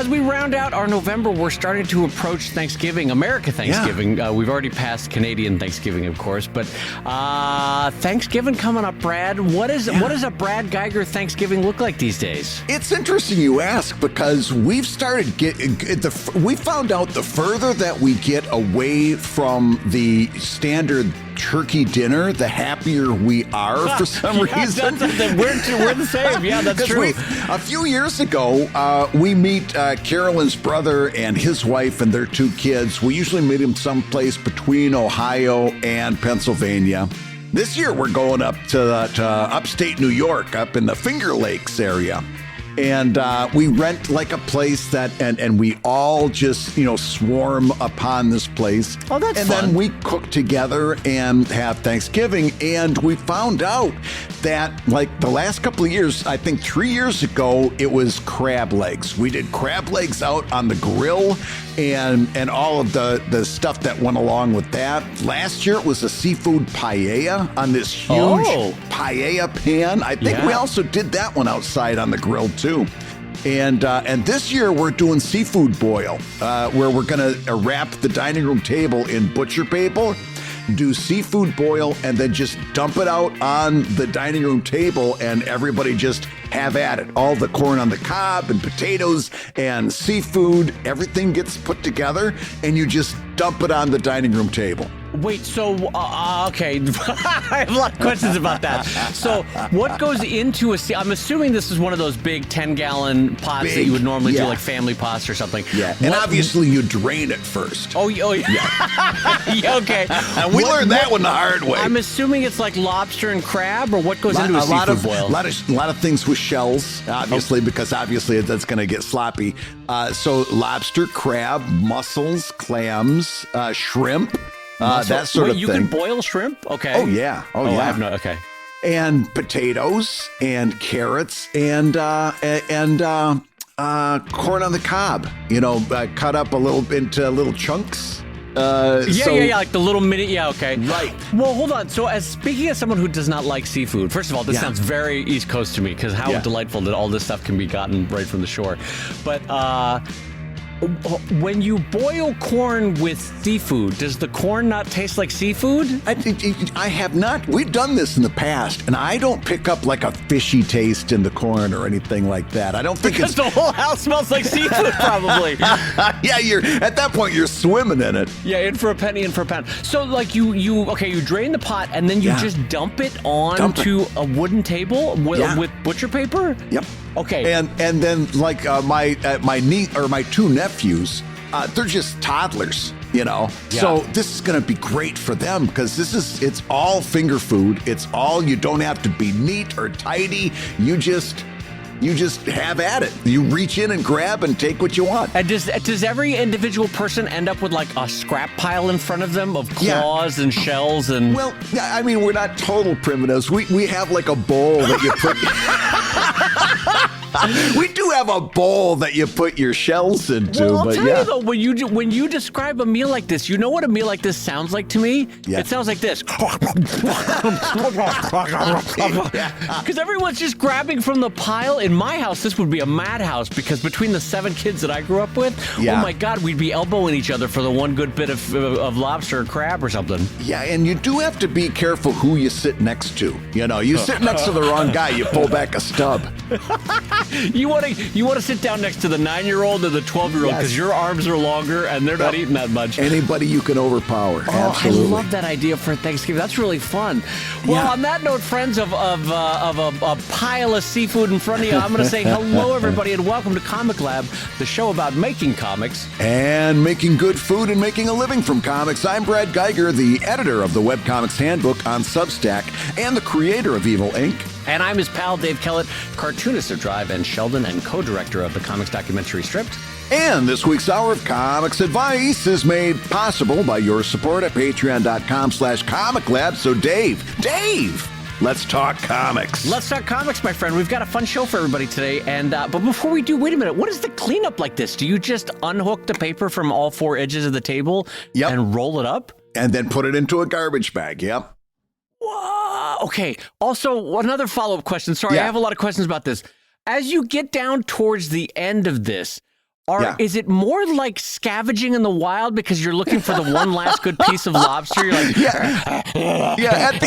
as we round out our November, we're starting to approach Thanksgiving, America Thanksgiving. Yeah. We've already passed Canadian Thanksgiving, of course, but Thanksgiving coming up, Brad. What does a Brad Guigar Thanksgiving look like these days? It's interesting you ask, because we've started we found out the further that we get away from the standard turkey dinner, the happier we are for some reason. We're the same. Yeah, that's true. A few years ago, we meet Carolyn's brother and his wife and their 2 kids. We usually meet them someplace between Ohio and Pennsylvania. This year, we're going up to upstate New York, up in the Finger Lakes area. And we rent like a place and we all just, swarm upon this place. Oh, that's fun. And then we cook together and have Thanksgiving. And we found out that like the last couple of years, I think 3 years ago, it was crab legs. We did crab legs out on the grill and all of the stuff that went along with that. Last year, it was a seafood paella on this huge paella pan. I think we also did that one outside on the grill too. And this year we're doing seafood boil, where we're gonna wrap the dining room table in butcher paper, do seafood boil, and then just dump it out on the dining room table, and everybody just have at it. All the corn on the cob and potatoes and seafood, everything gets put together, and you just dump it on the dining room table. Wait, so, okay, I have a lot of questions about that. So, what goes into I'm assuming this is one of those big 10-gallon pots that you would normally do, like family pots or something. Yeah, and obviously you drain it first. Oh yeah. Yeah, okay. And we learned that one the hard way. I'm assuming it's like lobster and crab, or what goes into a seafood boil? A lot of things with shells, obviously, because obviously that's going to get sloppy. So lobster, crab, mussels, clams, shrimp. That sort of thing. You can boil shrimp? Okay. Oh, yeah. I have no, okay. And potatoes and carrots and corn on the cob, cut up a little into little chunks. Like the little mini, okay. Right. Well, hold on. So, as speaking as someone who does not like seafood, first of all, this sounds very East Coast to me, because how delightful that all this stuff can be gotten right from the shore. But, when you boil corn with seafood, does the corn not taste like seafood? I have not. We've done this in the past, and I don't pick up like a fishy taste in the corn or anything like that. I don't think because the whole house smells like seafood, probably. Yeah, at that point you're swimming in it. Yeah, in for a penny, in for a pound. So like you drain the pot and then you just dump it onto a wooden table with butcher paper? Yep. Okay. And then like my 2 nephews, they're just toddlers, So this is going to be great for them, because it's all finger food. It's all, you don't have to be neat or tidy. You just have at it. You reach in and grab and take what you want. And does every individual person end up with like a scrap pile in front of them of claws and shells and? Well, I mean, we're not total primitives. We have like a bowl that you put. We do have a bowl that you put your shells into. Well, I'll tell you though, when you describe a meal like this, you know what a meal like this sounds like to me? Yeah. It sounds like this. Because everyone's just grabbing from the pile. In my house, this would be a madhouse, because between the 7 kids that I grew up with, oh my God, we'd be elbowing each other for the one good bit of lobster or crab or something. Yeah, and you do have to be careful who you sit next to. You sit next to the wrong guy, you pull back a stub. You want to sit down next to the 9-year-old or the 12-year-old, because your arms are longer and they're not eating that much. Anybody you can overpower. Absolutely. I love that idea for Thanksgiving. That's really fun. Well, on that note, friends of a pile of seafood in front of you, I'm going to say hello, everybody, and welcome to Comic Lab, the show about making comics and making good food and making a living from comics. I'm Brad Guigar, the editor of the Webcomics Handbook on Substack and the creator of Evil Inc. And I'm his pal, Dave Kellett, cartoonist of Drive and Sheldon and co-director of the comics documentary Stripped. And this week's Hour of Comics Advice is made possible by your support at patreon.com/comiclab. So Dave, let's talk comics. Let's talk comics, my friend. We've got a fun show for everybody today. And but before we do, wait a minute. What is the cleanup like this? Do you just unhook the paper from all 4 edges of the table and roll it up? And then put it into a garbage bag, Whoa. Okay. Also, another follow-up question. Sorry, I have a lot of questions about this. As you get down towards the end of this, Is it more like scavenging in the wild because you're looking for the one last good piece of lobster? You're like, At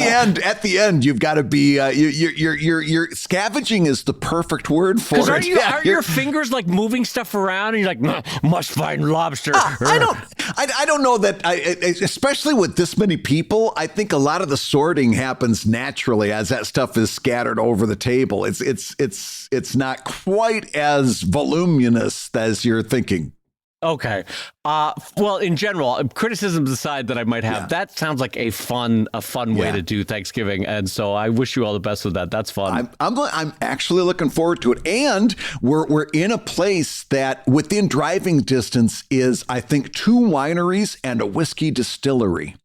the end, you've got to be. You're scavenging is the perfect word for it. Are your fingers like moving stuff around, and you're like, must find lobster? I don't know that. Especially with this many people, I think a lot of the sorting happens naturally as that stuff is scattered over the table. It's not quite as voluminous as you're thinking. Okay. Well, in general, criticisms aside that I might have, that sounds like a fun way to do Thanksgiving, and so I wish you all the best with that. That's fun. I'm actually looking forward to it, and we're in a place that within driving distance is, I think, 2 wineries and a whiskey distillery.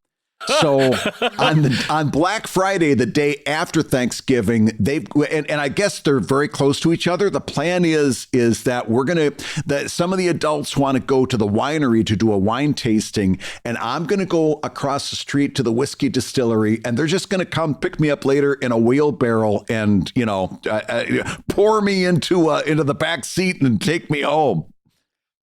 So on Black Friday, the day after Thanksgiving, and I guess they're very close to each other. The plan is that some of the adults want to go to the winery to do a wine tasting, and I'm going to go across the street to the whiskey distillery, and they're just going to come pick me up later in a wheelbarrow and pour me into the back seat and take me home.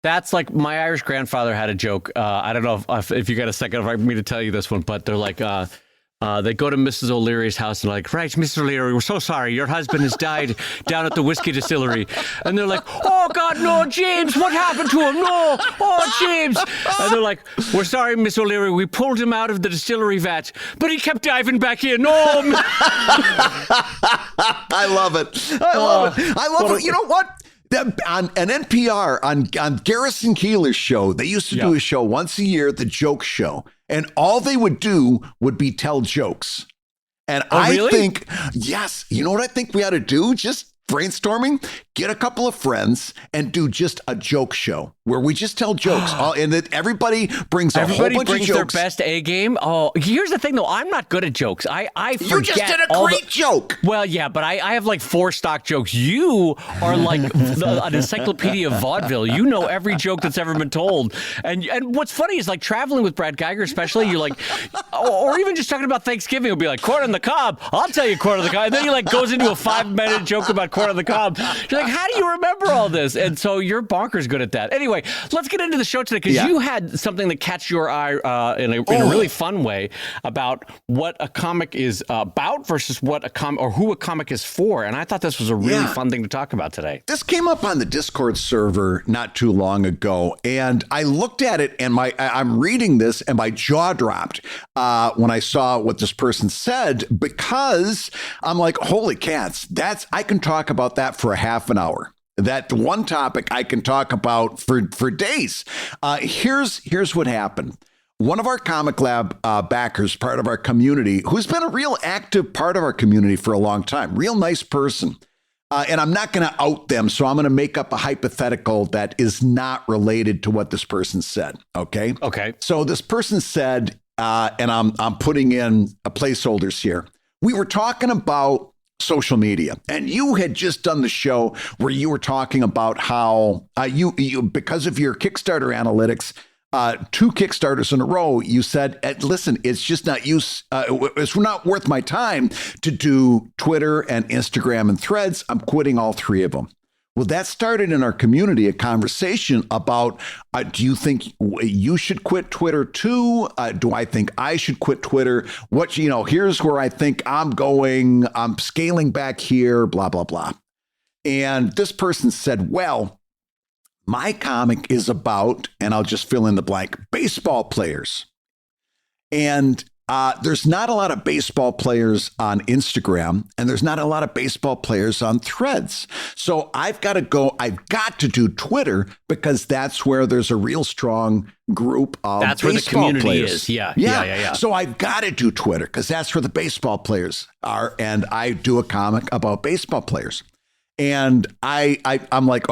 That's like my Irish grandfather had a joke. I don't know if you got a second for me to tell you this one, but they're like, they go to Mrs. O'Leary's house and like, right, Mrs. O'Leary, we're so sorry. Your husband has died down at the whiskey distillery. And they're like, oh, God, no, James, what happened to him? No, oh, James. And they're like, we're sorry, Miss O'Leary, we pulled him out of the distillery vat, but he kept diving back in. No. I love it. I love it. You know what? On an NPR, on Garrison Keillor's show, they used to do a show once a year, the joke show. And all they would do would be tell jokes. And I think, yes, you know what I think we ought to do? Just brainstorming, get a couple of friends and do just a joke show where we just tell jokes. And that everybody brings a whole bunch of jokes. Their best A game. Oh, here's the thing, though. I'm not good at jokes. I forget. You just did a great joke. Well, yeah, but I have like 4 stock jokes. You are like an encyclopedia of vaudeville. You know every joke that's ever been told. And what's funny is like traveling with Brad Geiger, especially, you're like, or even just talking about Thanksgiving, it'll be like, corn on the cob. I'll tell you corn on the cob. And then he like goes into a 5-minute joke about corn on the cob. You're like, how do you remember all this? And so you're bonkers good at that. Anyway, let's get into the show today because you had something that catch your eye in a really fun way about what a comic is about versus what a comic or who a comic is for. And I thought this was a really fun thing to talk about today. This came up on the Discord server not too long ago, and I looked at it and I'm reading this and my jaw dropped when I saw what this person said, because I'm like, holy cats, I can talk about that for a half an hour. That one topic I can talk about for days. Here's what happened. One of our Comic Lab backers, part of our community, who's been a real active part of our community for a long time, real nice person. And I'm not going to out them, so I'm going to make up a hypothetical that is not related to what this person said. Okay. So this person said, and I'm putting in placeholders here. We were talking about social media, and you had just done the show where you were talking about how you because of your Kickstarter analytics, 2 Kickstarters in a row, you said, listen, it's just not it's not worth my time to do Twitter and Instagram and Threads. I'm quitting all 3 of them. Well, that started in our community a conversation about, do you think you should quit Twitter too? Do I think I should quit Twitter? Here's where I think I'm going. I'm scaling back here, blah, blah, blah. And this person said, well, my comic is about, and I'll just fill in the blank, baseball players. And there's not a lot of baseball players on Instagram, and there's not a lot of baseball players on Threads. So I've got to do Twitter because that's where there's a real strong group of that's where the community players. Is. Yeah. So I've got to do Twitter because that's where the baseball players are, and I do a comic about baseball players. And I'm like,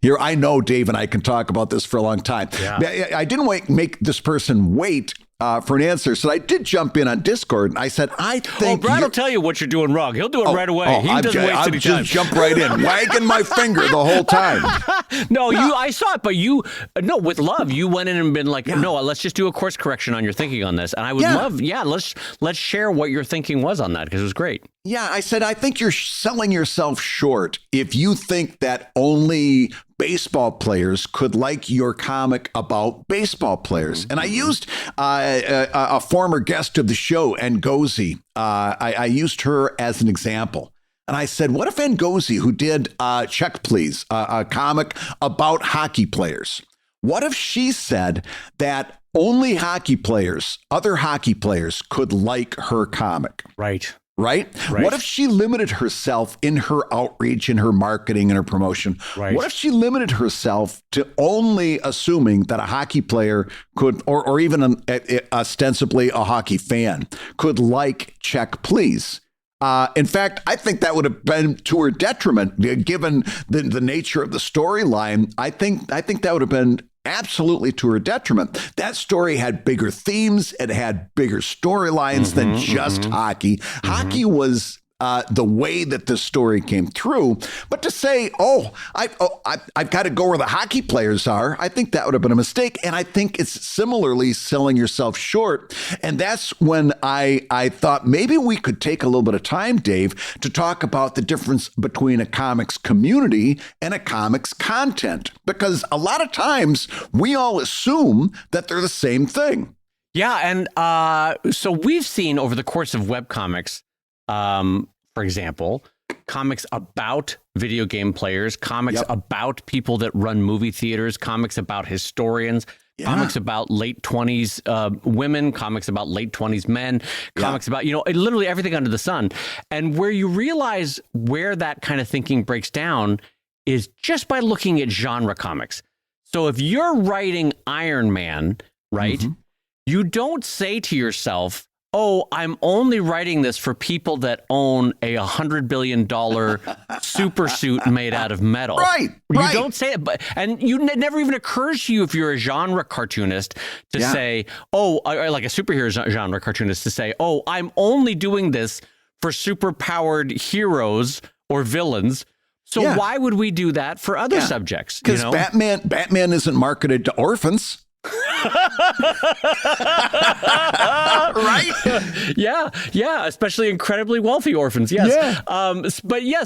here, I know Dave and I can talk about this for a long time. Yeah. I didn't make this person wait for an answer. So I did jump in on Discord and I said, I think Brad will tell you what you're doing wrong. He'll do it right away. He doesn't waste any time. Just jump right in, wagging my finger the whole time. I saw it, but with love, you went in and been like, no, let's just do a course correction on your thinking on this. And I would love, let's share what your thinking was on that because it was great. Yeah, I said, I think you're selling yourself short if you think that only baseball players could like your comic about baseball players. And I used a former guest of the show, Ngozi. I used her as an example. And I said, what if Ngozi, who did Check Please, a comic about hockey players, what if she said that only hockey players, other hockey players, could like her comic? Right? What if she limited herself in her outreach, in her marketing, and her promotion? Right. What if she limited herself to only assuming that a hockey player could, or even ostensibly a hockey fan, could like Check Please? In fact, I think that would have been to her detriment, given the nature of the storyline. I think that would have been absolutely to her detriment. That story had bigger themes. It had bigger storylines than just hockey. Hockey was the way that the story came through. But to say, I've got to go where the hockey players are, I think that would have been a mistake. And I think it's similarly selling yourself short. And that's when I thought maybe we could take a little bit of time, Dave, to talk about the difference between a comics community and a comics content. Because a lot of times we all assume that they're the same thing. Yeah. And so we've seen over the course of webcomics, for example, comics about video game players, comics about people that run movie theaters, comics about historians, comics about late 20s women, comics about late 20s men, comics about, literally everything under the sun. And where you realize where that kind of thinking breaks down is just by looking at genre comics. So if you're writing Iron Man, right, you don't say to yourself, oh, I'm only writing this for people that own a $100 billion super suit made out of metal. Right. You don't say it, and it never even occurs to you if you're a genre cartoonist to say, or like a superhero genre cartoonist to say, oh, I'm only doing this for superpowered heroes or villains. So why would we do that for other subjects? Because Batman isn't marketed to orphans. Right? Yeah, especially incredibly wealthy orphans. Yes.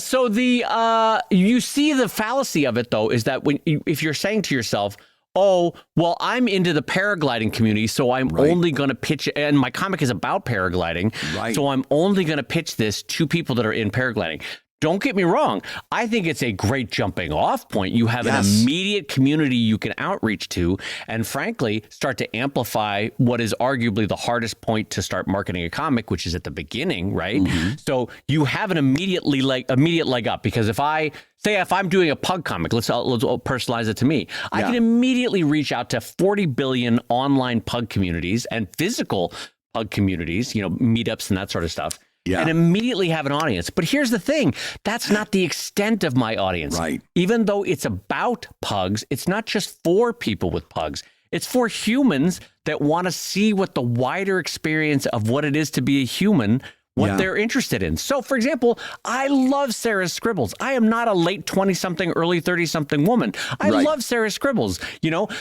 So you see the fallacy of it though is that if you're saying to yourself, oh, well, I'm into the paragliding community, so I'm only going to pitch, and my comic is about paragliding, so I'm only going to pitch this to people that are in paragliding. Don't get me wrong. I think it's a great jumping off point. You have an immediate community you can outreach to and frankly start to amplify what is arguably the hardest point to start marketing a comic, which is at the beginning, right? So you have an immediate leg up because if I'm doing a pug comic, let's personalize it to me. I can immediately reach out to 40 billion online pug communities and physical pug communities, meetups and that sort of stuff. And immediately have an audience. But here's the thing. That's not the extent of my audience. Right. Even though it's about pugs, it's not just for people with pugs. It's for humans that want to see what the wider experience of what it is to be a human, what they're interested in. So, for example, I love Sarah's scribbles. I am not a late 20-something, early 30-something woman. I love Sarah's scribbles,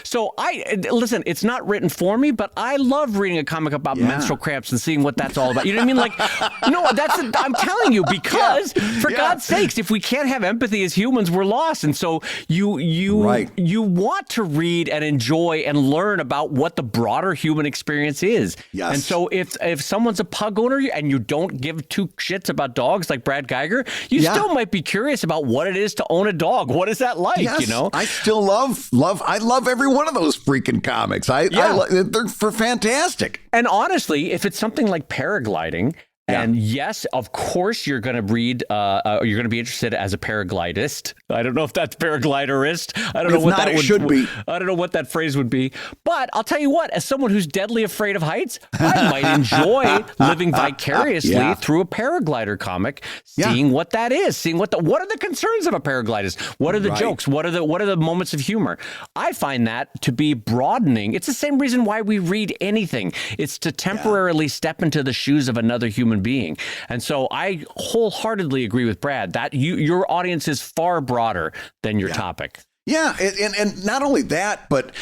So listen, it's not written for me, but I love reading a comic about menstrual cramps and seeing what that's all about. You know what I mean? I'm telling you, because for God's sakes, if we can't have empathy as humans, we're lost. And so you want to read and enjoy and learn about what the broader human experience is. Yes. And so if someone's a pug owner and you don't give two shits about dogs like Brad Geiger, you still might be curious about what it is to own a dog. What is that like? Yes, I still love every one of those freaking comics. They're fantastic. And honestly, if it's something like paragliding, and yes, of course, you're going to read, you're going to be interested as a paraglidist. I don't know if that's paragliderist. I don't know what that should be. I don't know what that phrase would be. But I'll tell you what, as someone who's deadly afraid of heights, I might enjoy living vicariously through a paraglider comic, seeing what that is, seeing what are the concerns of a paraglidist? What are the jokes? What are the moments of humor? I find that to be broadening. It's the same reason why we read anything. It's to temporarily step into the shoes of another human being. And so I wholeheartedly agree with Brad that your audience is far broader than your topic. Yeah, and not only that, but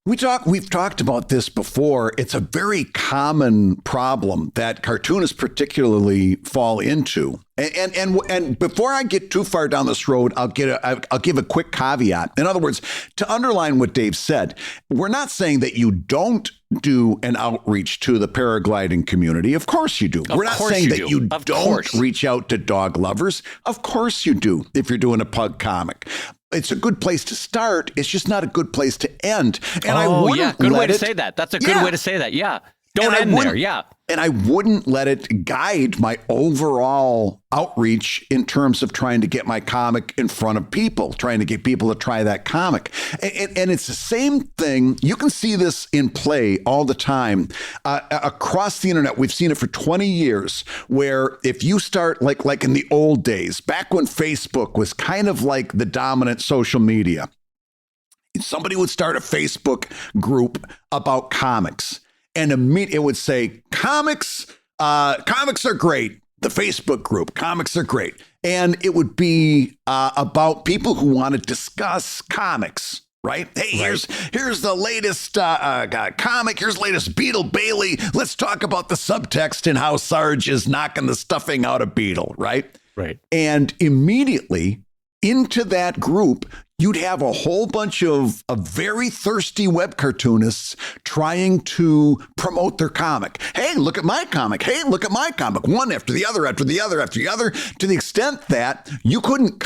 we've talked about this before. It's a very common problem that cartoonists particularly fall into. And before I get too far down this road, I'll give a quick caveat. In other words, to underline what Dave said, we're not saying that you don't do an outreach to the paragliding community. Of course you do. We're not saying that you don't reach out to dog lovers. Of course you do if you're doing a pug comic. It's a good place to start. It's just not a good place to end. And I wouldn't good way to say that. That's a good way to say that. Yeah. Don't end there. Yeah. And I wouldn't let it guide my overall outreach in terms of trying to get my comic in front of people, trying to get people to try that comic. And it's the same thing. You can see this in play all the time across the internet. We've seen it for 20 years, where if you start like in the old days, back when Facebook was kind of like the dominant social media, somebody would start a Facebook group about comics. And it would say, comics are great. The Facebook group, comics are great. And it would be about people who want to discuss comics, right? Hey, here's the latest comic. Here's the latest Beetle Bailey. Let's talk about the subtext and how Sarge is knocking the stuffing out of Beetle, right? Right. And immediately into that group, you'd have a whole bunch of very thirsty web cartoonists trying to promote their comic. Hey, look at my comic. Hey, look at my comic. One after the other, after the other, after the other, to the extent that you couldn't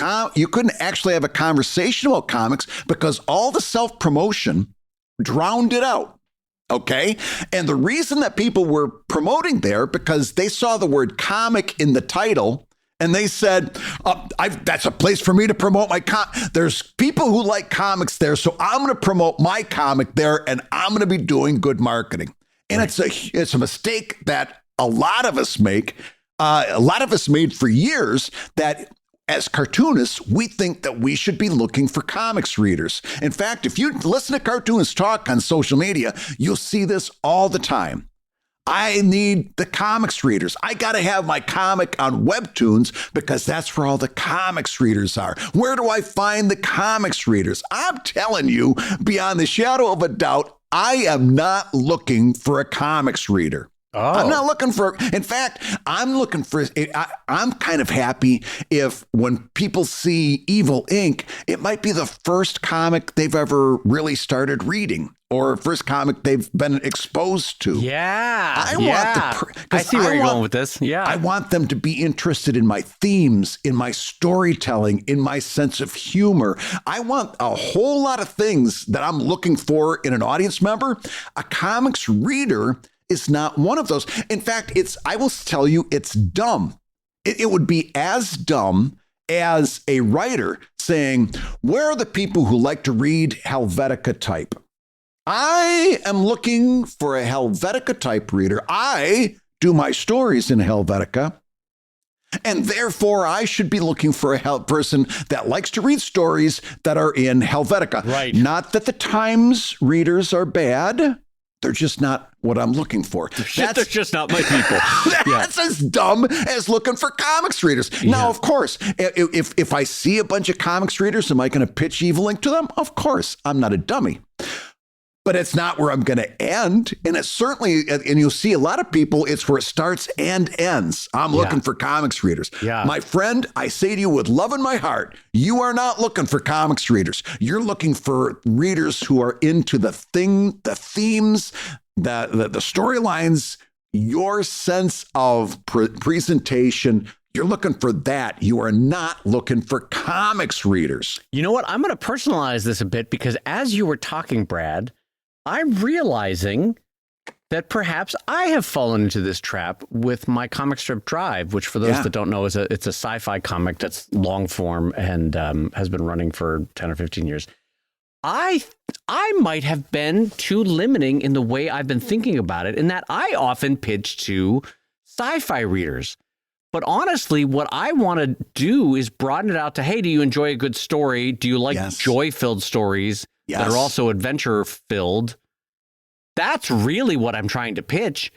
actually have a conversation about comics because all the self-promotion drowned it out. Okay. And the reason that people were promoting there, because they saw the word comic in the title. And they said, that's a place for me to promote my There's people who like comics there, so I'm going to promote my comic there, and I'm going to be doing good marketing. And it's a mistake that a lot of us make. A lot of us made for years, that as cartoonists, we think that we should be looking for comics readers. In fact, if you listen to cartoonists talk on social media, you'll see this all the time. I need the comics readers. I got to have my comic on Webtoons because that's where all the comics readers are. Where do I find the comics readers? I'm telling you, beyond the shadow of a doubt, I am not looking for a comics reader. Oh. I'm not looking for, in fact, I'm looking for, I'm kind of happy if when people see Evil Inc., it might be the first comic they've ever really started reading. Or first comic they've been exposed to. Yeah. I see where you're going with this. Yeah. I want them to be interested in my themes, in my storytelling, in my sense of humor. I want a whole lot of things that I'm looking for in an audience member. A comics reader is not one of those. In fact, I will tell you, it's dumb. It would be as dumb as a writer saying, where are the people who like to read Helvetica type? I am looking for a Helvetica type reader. I do my stories in Helvetica, and therefore I should be looking for a person that likes to read stories that are in Helvetica. Right. Not that the Times readers are bad. They're just not what I'm looking for. They're just not my people. That's as dumb as looking for comics readers. Yeah. Now, of course, if I see a bunch of comics readers, am I going to pitch Evil Inc. to them? Of course, I'm not a dummy. But it's not where I'm going to end. And it's certainly, and you'll see a lot of people, it's where it starts and ends. I'm looking for comics readers. Yeah. My friend, I say to you with love in my heart, you are not looking for comics readers. You're looking for readers who are into the themes, the storylines, your sense of presentation. You're looking for that. You are not looking for comics readers. You know what? I'm going to personalize this a bit because as you were talking, Brad, I'm realizing that perhaps I have fallen into this trap with my comic strip Drive, which for those that don't know, it's a sci-fi comic that's long form and has been running for 10 or 15 years. I might have been too limiting in the way I've been thinking about it, in that I often pitch to sci-fi readers. But honestly, what I want to do is broaden it out to, hey, do you enjoy a good story? Do you like joy-filled stories that are also adventure-filled? That's really what I'm trying to pitch.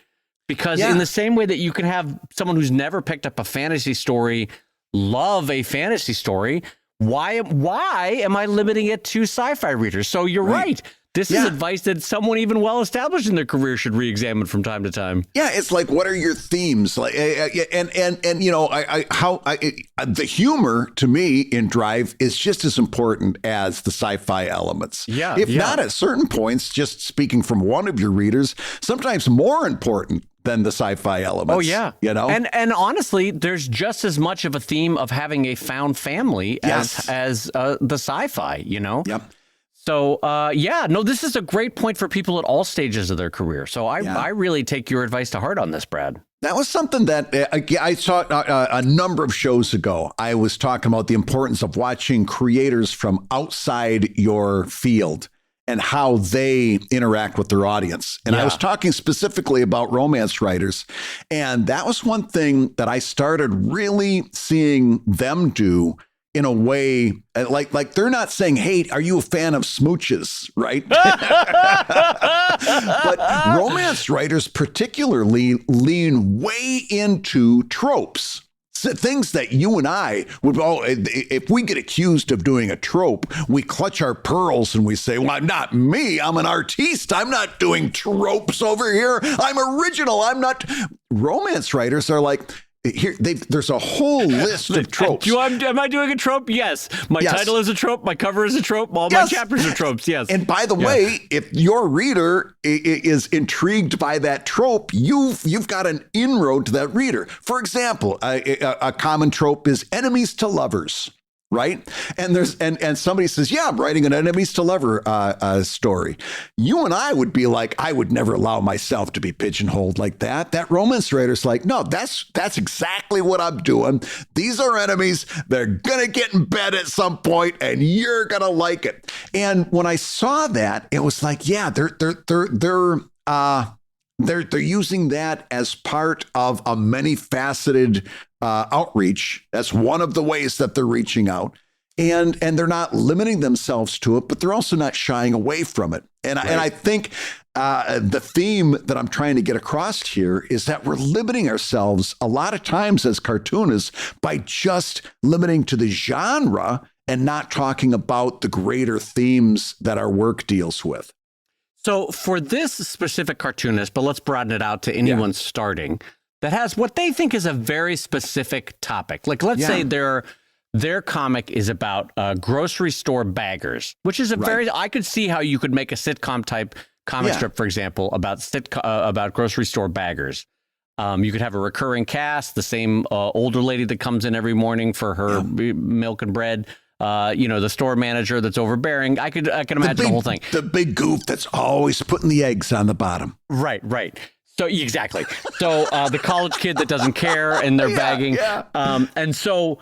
Because in the same way that you can have someone who's never picked up a fantasy story love a fantasy story, Why am I limiting it to sci-fi readers? So you're right. This is advice that someone even well established in their career should re-examine from time to time. Yeah, it's like, what are your themes? Like, and you know, the humor to me in Drive is just as important as the sci-fi elements. Yeah, if not at certain points, just speaking from one of your readers, sometimes more important than the sci-fi elements. Oh yeah, you know, and honestly, there's just as much of a theme of having a found family as the sci-fi. You know. Yep. So, this is a great point for people at all stages of their career. So I really take your advice to heart on this, Brad. That was something that I saw a number of shows ago. I was talking about the importance of watching creators from outside your field and how they interact with their audience. And I was talking specifically about romance writers. And that was one thing that I started really seeing them do in a way, like they're not saying, hey, are you a fan of smooches, right? But romance writers particularly lean way into tropes. So things that you and I would, if we get accused of doing a trope, we clutch our pearls and we say, well, not me. I'm an artiste. I'm not doing tropes over here. I'm original. I'm not. Romance writers are like, here, there's a whole list of tropes. Am I doing a trope? Yes. My title is a trope. My cover is a trope. All my chapters are tropes. Yes. And by the way, if your reader is intrigued by that trope, you've got an inroad to that reader. For example, a common trope is enemies to lovers. Right. And and somebody says, yeah, I'm writing an enemies to lover story. You and I would be like, I would never allow myself to be pigeonholed like that. That romance writer's like, no, that's exactly what I'm doing. These are enemies. They're going to get in bed at some point and you're going to like it. And when I saw that, it was like, yeah, they're using that as part of a many-faceted outreach. That's one of the ways that they're reaching out. And they're not limiting themselves to it, but they're also not shying away from it. And I think the theme that I'm trying to get across here is that we're limiting ourselves a lot of times as cartoonists by just limiting to the genre and not talking about the greater themes that our work deals with. So for this specific cartoonist, but let's broaden it out to anyone starting, that has what they think is a very specific topic. Like, let's say their comic is about grocery store baggers, which is I could see how you could make a sitcom type comic strip, for example, about grocery store baggers. You could have a recurring cast, the same older lady that comes in every morning for her milk and bread. The store manager that's overbearing. I can imagine the whole thing. The big goof that's always putting the eggs on the bottom. Right. So exactly. So the college kid that doesn't care and they're bagging. Yeah. And so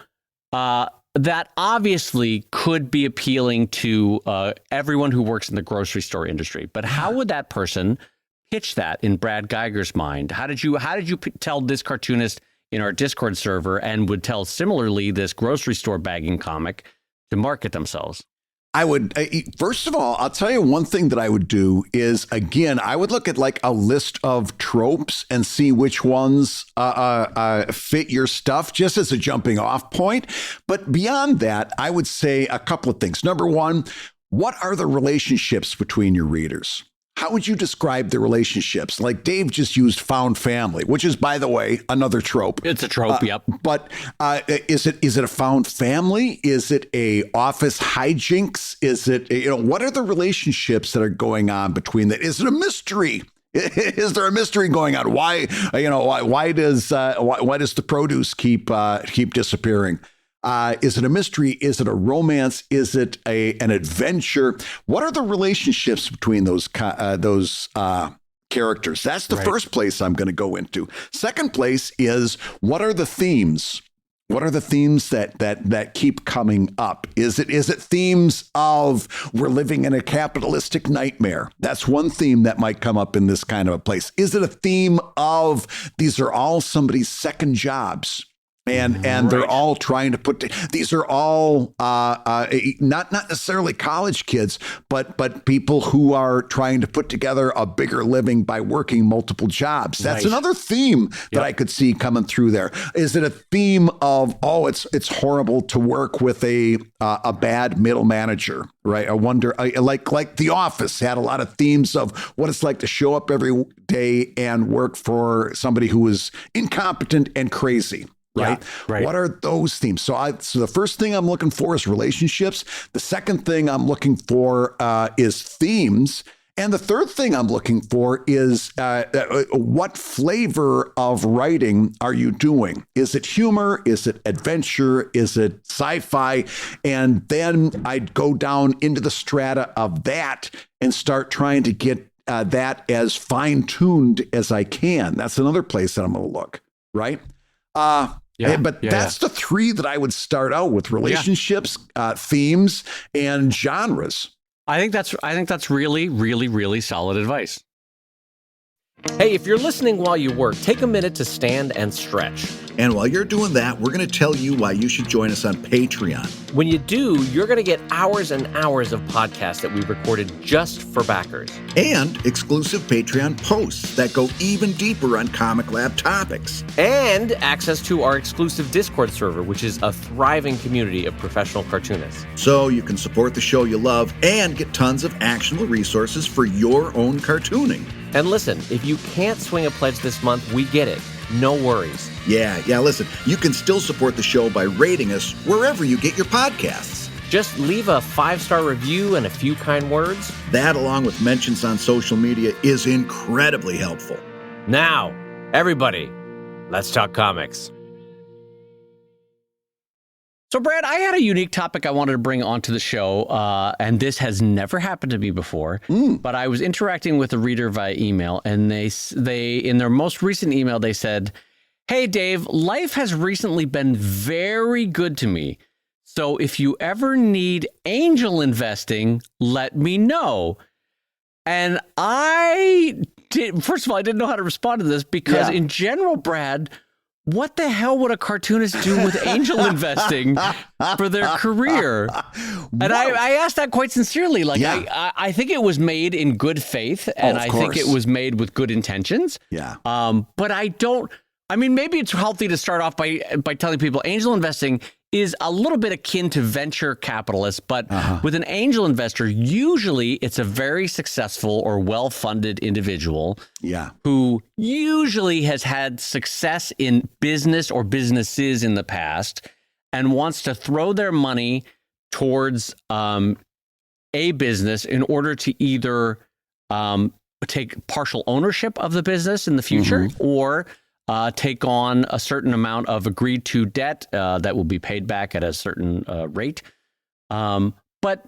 that obviously could be appealing to everyone who works in the grocery store industry. But how would that person pitch that in Brad Guigar's mind? How did you tell this cartoonist in our Discord server and would tell similarly this grocery store bagging comic to market themselves? I would, first of all, I'll tell you one thing that I would do is, again, I would look at like a list of tropes and see which ones fit your stuff just as a jumping off point. But beyond that, I would say a couple of things. Number one, what are the relationships between your readers? How would you describe the relationships? Like Dave just used found family, which is, by the way, another trope. It's a trope, yep. But is it a found family? Is it a office hijinks? Is it, what are the relationships that are going on between that? Is it a mystery? Is there a mystery going on? Why does the produce keep disappearing? Is it a mystery? Is it a romance? Is it an adventure? What are the relationships between those characters? That's the first place I'm going to go into. Second place is, what are the themes? What are the themes that keep coming up? Is it themes of we're living in a capitalistic nightmare? That's one theme that might come up in this kind of a place. Is it a theme of these are all somebody's second jobs? And they're all trying to these are all not necessarily college kids, but people who are trying to put together a bigger living by working multiple jobs. That's another theme that I could see coming through there. Is it a theme of, it's horrible to work with a bad middle manager, right? I wonder, like The Office had a lot of themes of what it's like to show up every day and work for somebody who is incompetent and crazy. Right? Yeah, right. What are those themes? So the first thing I'm looking for is relationships. The second thing I'm looking for is themes. And the third thing I'm looking for is what flavor of writing are you doing? Is it humor? Is it adventure? Is it sci-fi? And then I'd go down into the strata of that and start trying to get that as fine-tuned as I can. That's another place that I'm going to look, right? That's the three that I would start out with: relationships, themes, and genres. I think that's really, really, really solid advice. Hey, if you're listening while you work, take a minute to stand and stretch. And while you're doing that, we're going to tell you why you should join us on Patreon. When you do, you're going to get hours and hours of podcasts that we recorded just for backers. And exclusive Patreon posts that go even deeper on Comic Lab topics. And access to our exclusive Discord server, which is a thriving community of professional cartoonists. So you can support the show you love and get tons of actionable resources for your own cartooning. And listen, if you can't swing a pledge this month, we get it. No worries. Yeah, listen, you can still support the show by rating us wherever you get your podcasts. Just leave a 5-star review and a few kind words. That, along with mentions on social media, is incredibly helpful. Now, everybody, let's talk comics. So, Brad, I had a unique topic I wanted to bring onto the show, and this has never happened to me before. But I was interacting with a reader via email, and they in their most recent email, they said, "Hey, Dave, life has recently been very good to me. So if you ever need angel investing, let me know." And first of all, I didn't know how to respond to this because in general, Brad, what the hell would a cartoonist do with angel investing for their career? And I asked that quite sincerely. I think it was made in good faith, and I think it was made with good intentions. Yeah. But maybe it's healthy to start off by telling people angel investing is a little bit akin to venture capitalists, but with an angel investor, usually it's a very successful or well-funded individual who usually has had success in business or businesses in the past and wants to throw their money towards a business in order to either take partial ownership of the business in the future or take on a certain amount of agreed to debt that will be paid back at a certain rate. But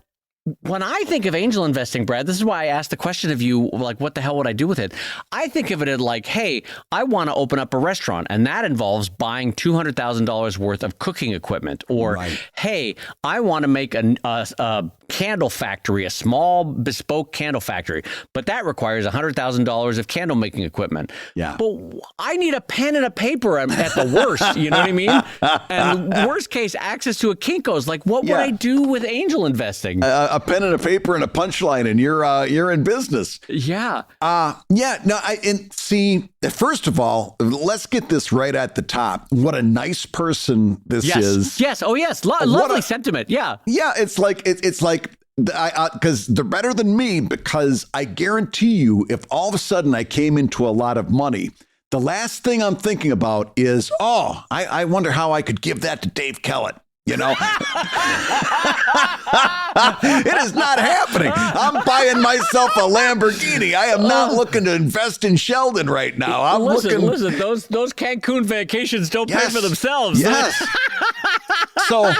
when I think of angel investing, Brad, this is why I asked the question of you, like, what the hell would I do with it? I think of it like, hey, I want to open up a restaurant, and that involves buying $200,000 worth of cooking equipment. Or, hey, I want to make a candle factory, a small bespoke candle factory, but that requires $100,000 of candle making equipment. Yeah. But I need a pen and a paper at the worst, you know what I mean? And worst case, access to a Kinko's. Like, what would I do with angel investing? A pen and a paper and a punchline, and you're in business. Yeah. See, first of all, let's get this right at the top. What a nice person this is. Yes. Oh, yes. Lovely sentiment. Yeah. Yeah. It's like because they're better than me, because I guarantee you, if all of a sudden I came into a lot of money, the last thing I'm thinking about is, I wonder how I could give that to Dave Kellett. You know, it is not happening. I'm buying myself a Lamborghini. I am not looking to invest in Sheldon right now. Listen, those Cancun vacations don't pay for themselves. Yes. So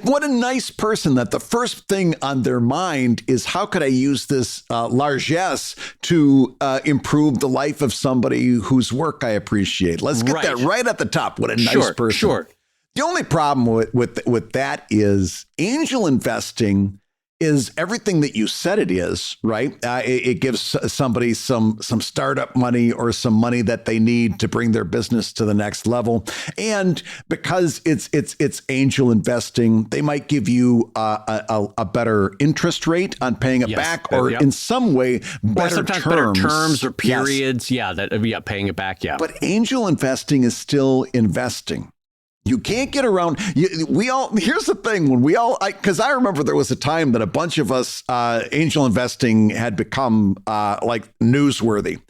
what a nice person that the first thing on their mind is, how could I use this largesse to improve the life of somebody whose work I appreciate? Let's get that right at the top. What a nice person. Sure. The only problem with that is angel investing is everything that you said it is, right? It gives somebody some startup money or some money that they need to bring their business to the next level. And because it's angel investing, they might give you a better interest rate on paying it back, or in some way better terms or periods. Yes. Paying it back. Yeah. But angel investing is still investing. You can't get around. Here's the thing. Because I remember there was a time that a bunch of us, angel investing had become like newsworthy.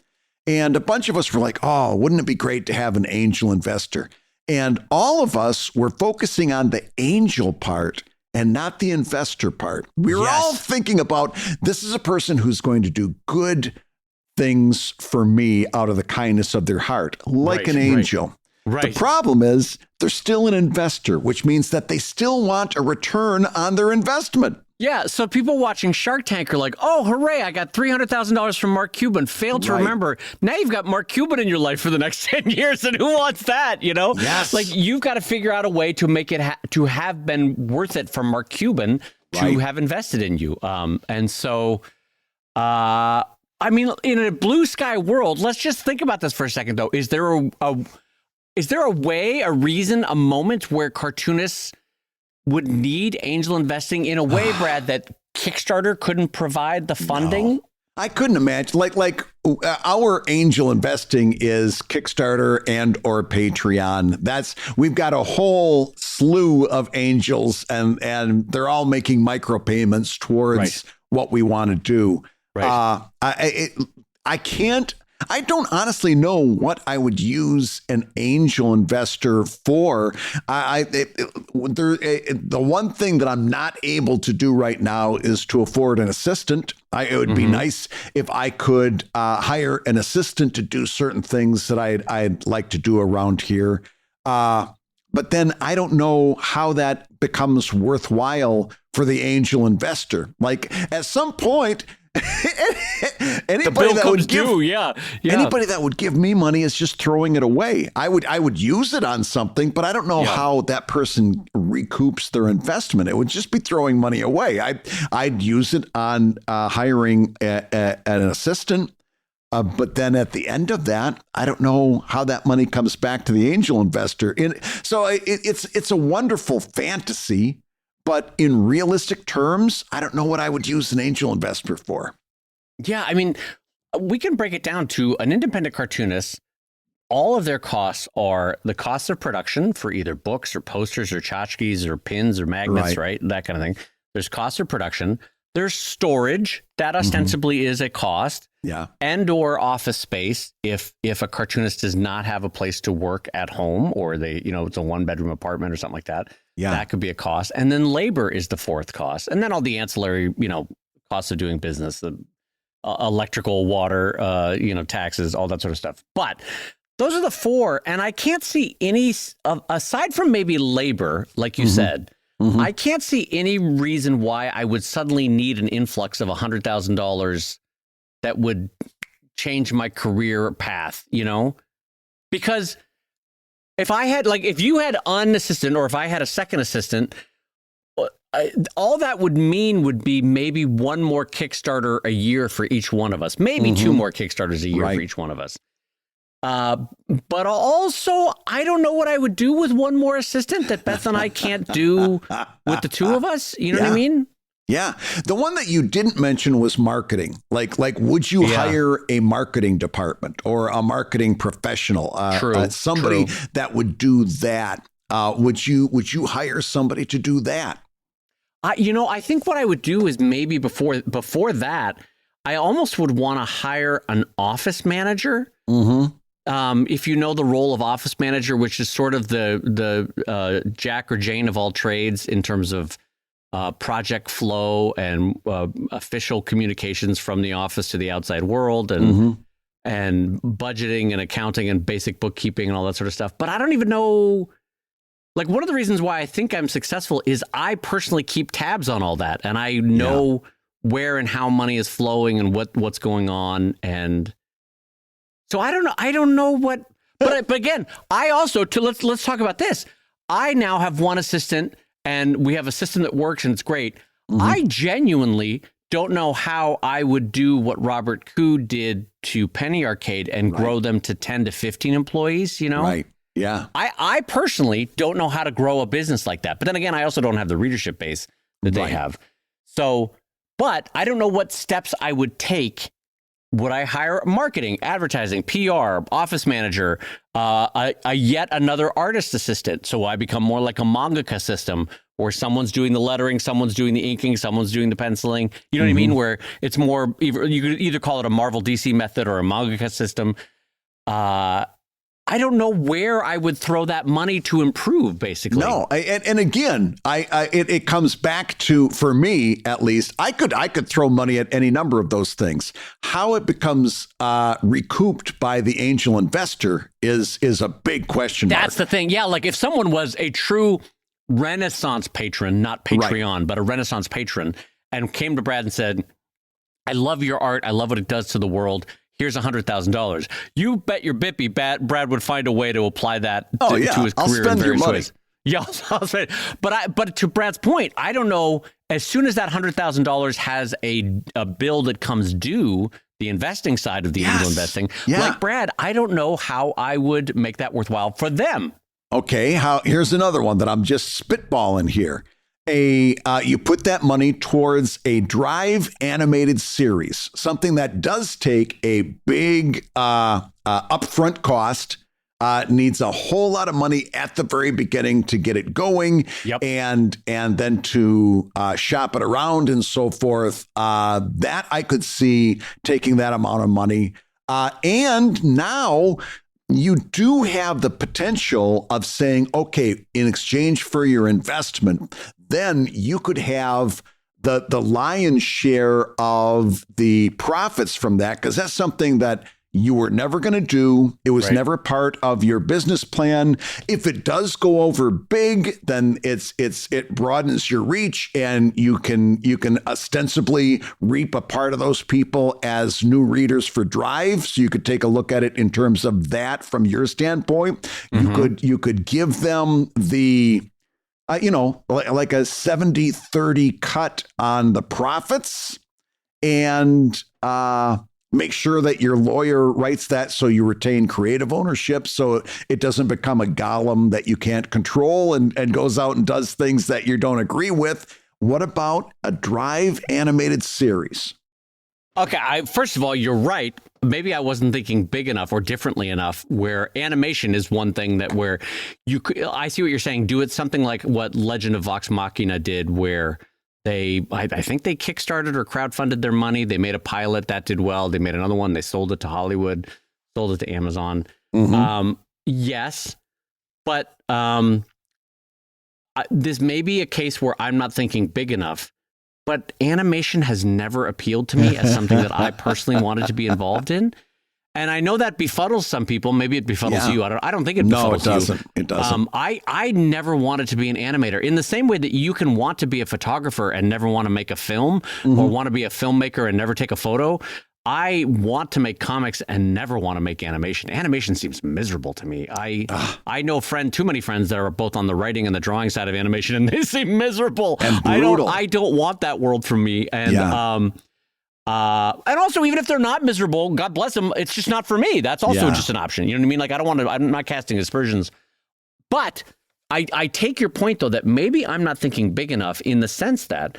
And a bunch of us were like, oh, wouldn't it be great to have an angel investor? And all of us were focusing on the angel part and not the investor part. We were all thinking about, this is a person who's going to do good things for me out of the kindness of their heart, like an angel. Right. The problem is they're still an investor, which means that they still want a return on their investment. Yeah. So people watching Shark Tank are like, oh, hooray, I got $300,000 from Mark Cuban. Failed to remember. Now you've got Mark Cuban in your life for the next 10 years. And who wants that? Yes. Like, you've got to figure out a way to make it to have been worth it for Mark Cuban to have invested in you. And so, I mean, in a blue sky world, let's just think about this for a second, though. Is there a way, a reason, a moment where cartoonists would need angel investing in a way, Brad, that Kickstarter couldn't provide the funding? No, I couldn't imagine. Like our angel investing is Kickstarter and or Patreon. We've got a whole slew of angels, and they're all making micropayments towards what we want to do. Right. I don't honestly know what I would use an angel investor for. The one thing that I'm not able to do right now is to afford an assistant. It would be nice if I could hire an assistant to do certain things that I'd like to do around here. But then I don't know how that becomes worthwhile for the angel investor. Like, at some point, anybody that would give me money is just throwing it away. I would use it on something, but I don't know how that person recoups their investment. It would just be throwing money away. I'd use it on hiring an assistant, but then at the end of that, I don't know how that money comes back to the angel investor. So it's a wonderful fantasy. But in realistic terms, I don't know what I would use an angel investor for. Yeah, I mean, we can break it down to an independent cartoonist. All of their costs are the cost of production for either books or posters or tchotchkes or pins or magnets, right? That kind of thing. There's cost of production. There's storage. That ostensibly is a cost. Yeah. And or office space if a cartoonist does not have a place to work at home, or it's a 1-bedroom apartment or something like that. Yeah. That could be a cost. And then labor is the fourth cost. And then all the ancillary, costs of doing business, the electrical, water, taxes, all that sort of stuff. But those are the four. And I can't see any, aside from maybe labor, like you said, I can't see any reason why I would suddenly need an influx of $100,000 that would change my career path, because if you had an assistant, or if I had a second assistant, all that would mean would be maybe one more Kickstarter a year for each one of us, maybe two more Kickstarters a year for each one of us. But also, I don't know what I would do with one more assistant that Beth and I can't do with the two of us. You know what I mean? Yeah. The one that you didn't mention was marketing. Like, would you hire a marketing department or a marketing professional? Somebody that would do that. Would you hire somebody to do that? I think what I would do is maybe before that, I almost would want to hire an office manager. If you know the role of office manager, which is sort of the Jack or Jane of all trades in terms of project flow and official communications from the office to the outside world, and budgeting and accounting and basic bookkeeping and all that sort of stuff. But I don't even know. Like, one of the reasons why I think I'm successful is I personally keep tabs on all that, and I know where and how money is flowing and what's going on. And so I don't know what. But again, I also let's talk about this. I now have one assistant. And we have a system that works and it's great. I genuinely don't know how I would do what Robert Koo did to Penny Arcade and grow them to 10 to 15 employees, you know? Right. Yeah. I personally don't know how to grow a business like that. But then again, I also don't have the readership base that they have. So, but I don't know what steps I would take. Would I hire marketing, advertising, PR, office manager, a yet another artist assistant? So I become more like a mangaka system, where someone's doing the lettering, someone's doing the inking, someone's doing the penciling. You know what I mean? Where it's more, you could either call it a Marvel DC method or a mangaka system. I don't know where I would throw that money to improve, basically. No, and again, it comes back to, for me at least, I could throw money at any number of those things. How it becomes recouped by the angel investor is a big question mark. That's the thing. Yeah, like if someone was a true Renaissance patron, not Patreon, but a Renaissance patron, and came to Brad and said, I love your art, I love what it does to the world, here's $100,000. You bet your bippy Brad would find a way to apply that to his career in various ways. Yeah, I'll spend. But to Brad's point, I don't know. As soon as that $100,000 has a bill that comes due, the investing side of the angel investing, like Brad, I don't know how I would make that worthwhile for them. Okay, here's another one that I'm just spitballing here. You put that money towards a Drive animated series, something that does take a big upfront cost, needs a whole lot of money at the very beginning to get it going, and then to shop it around and so forth. That I could see taking that amount of money. And now you do have the potential of saying, okay, in exchange for your investment, then you could have the lion's share of the profits from that, because that's something that you were never going to do. It was never part of your business plan. If it does go over big, then it broadens your reach, and you can ostensibly reap a part of those people as new readers for Drive. So you could take a look at it in terms of that from your standpoint. You could give them the like a 70-30 cut on the profits, and make sure that your lawyer writes that so you retain creative ownership, so it doesn't become a golem that you can't control and goes out and does things that you don't agree with. What about a Drive animated series? Okay, first of all, you're right. Maybe I wasn't thinking big enough or differently enough, where animation is one thing that where you could, I see what you're saying. Do it something like what Legend of Vox Machina did, where I think they kickstarted or crowdfunded their money. They made a pilot that did well. They made another one. They sold it to Hollywood, sold it to Amazon. Yes, but this may be a case where I'm not thinking big enough. But animation has never appealed to me as something that I personally wanted to be involved in. And I know that befuddles some people. Maybe it befuddles you. I don't think it befuddles you. No, it doesn't. It doesn't. I never wanted to be an animator. In the same way that you can want to be a photographer and never want to make a film, or want to be a filmmaker and never take a photo, I want to make comics and never want to make animation. Animation seems miserable to me. I know too many friends that are both on the writing and the drawing side of animation, and they seem miserable. And brutal. I don't want that world for me. And and also, even if they're not miserable, God bless them, it's just not for me. That's also just an option. You know what I mean? Like, I don't want to. I'm not casting aspersions, but I take your point though that maybe I'm not thinking big enough in the sense that.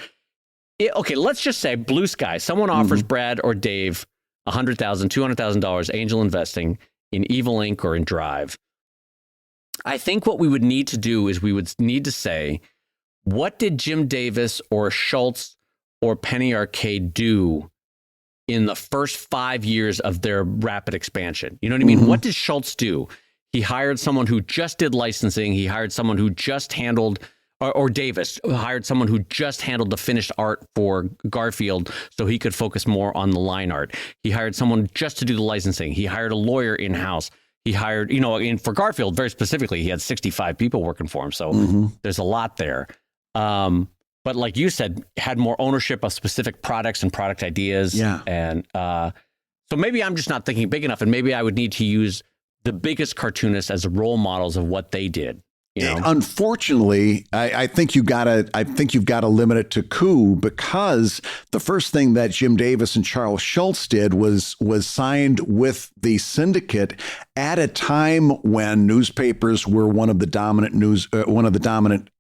Okay, let's just say blue sky. Someone offers Brad or Dave $100,000, $200,000 angel investing in Evil Inc. or in Drive. I think what we would need to do is we would need to say, what did Jim Davis or Schultz or Penny Arcade do in the first 5 years of their rapid expansion? You know what I mean? What did Schultz do? He hired someone who just did licensing. He hired someone who just handled... Or Davis hired someone who just handled the finished art for Garfield so he could focus more on the line art. He hired someone just to do the licensing. He hired a lawyer in-house. He hired, for Garfield, very specifically, he had 65 people working for him. So there's a lot there. But like you said, had more ownership of specific products and product ideas. Yeah. And so maybe I'm just not thinking big enough, and maybe I would need to use the biggest cartoonists as role models of what they did You know? Unfortunately, I think you've got to limit it to coup, because the first thing that Jim Davis and Charles Schulz did was signed with the syndicate at a time when newspapers were one of the dominant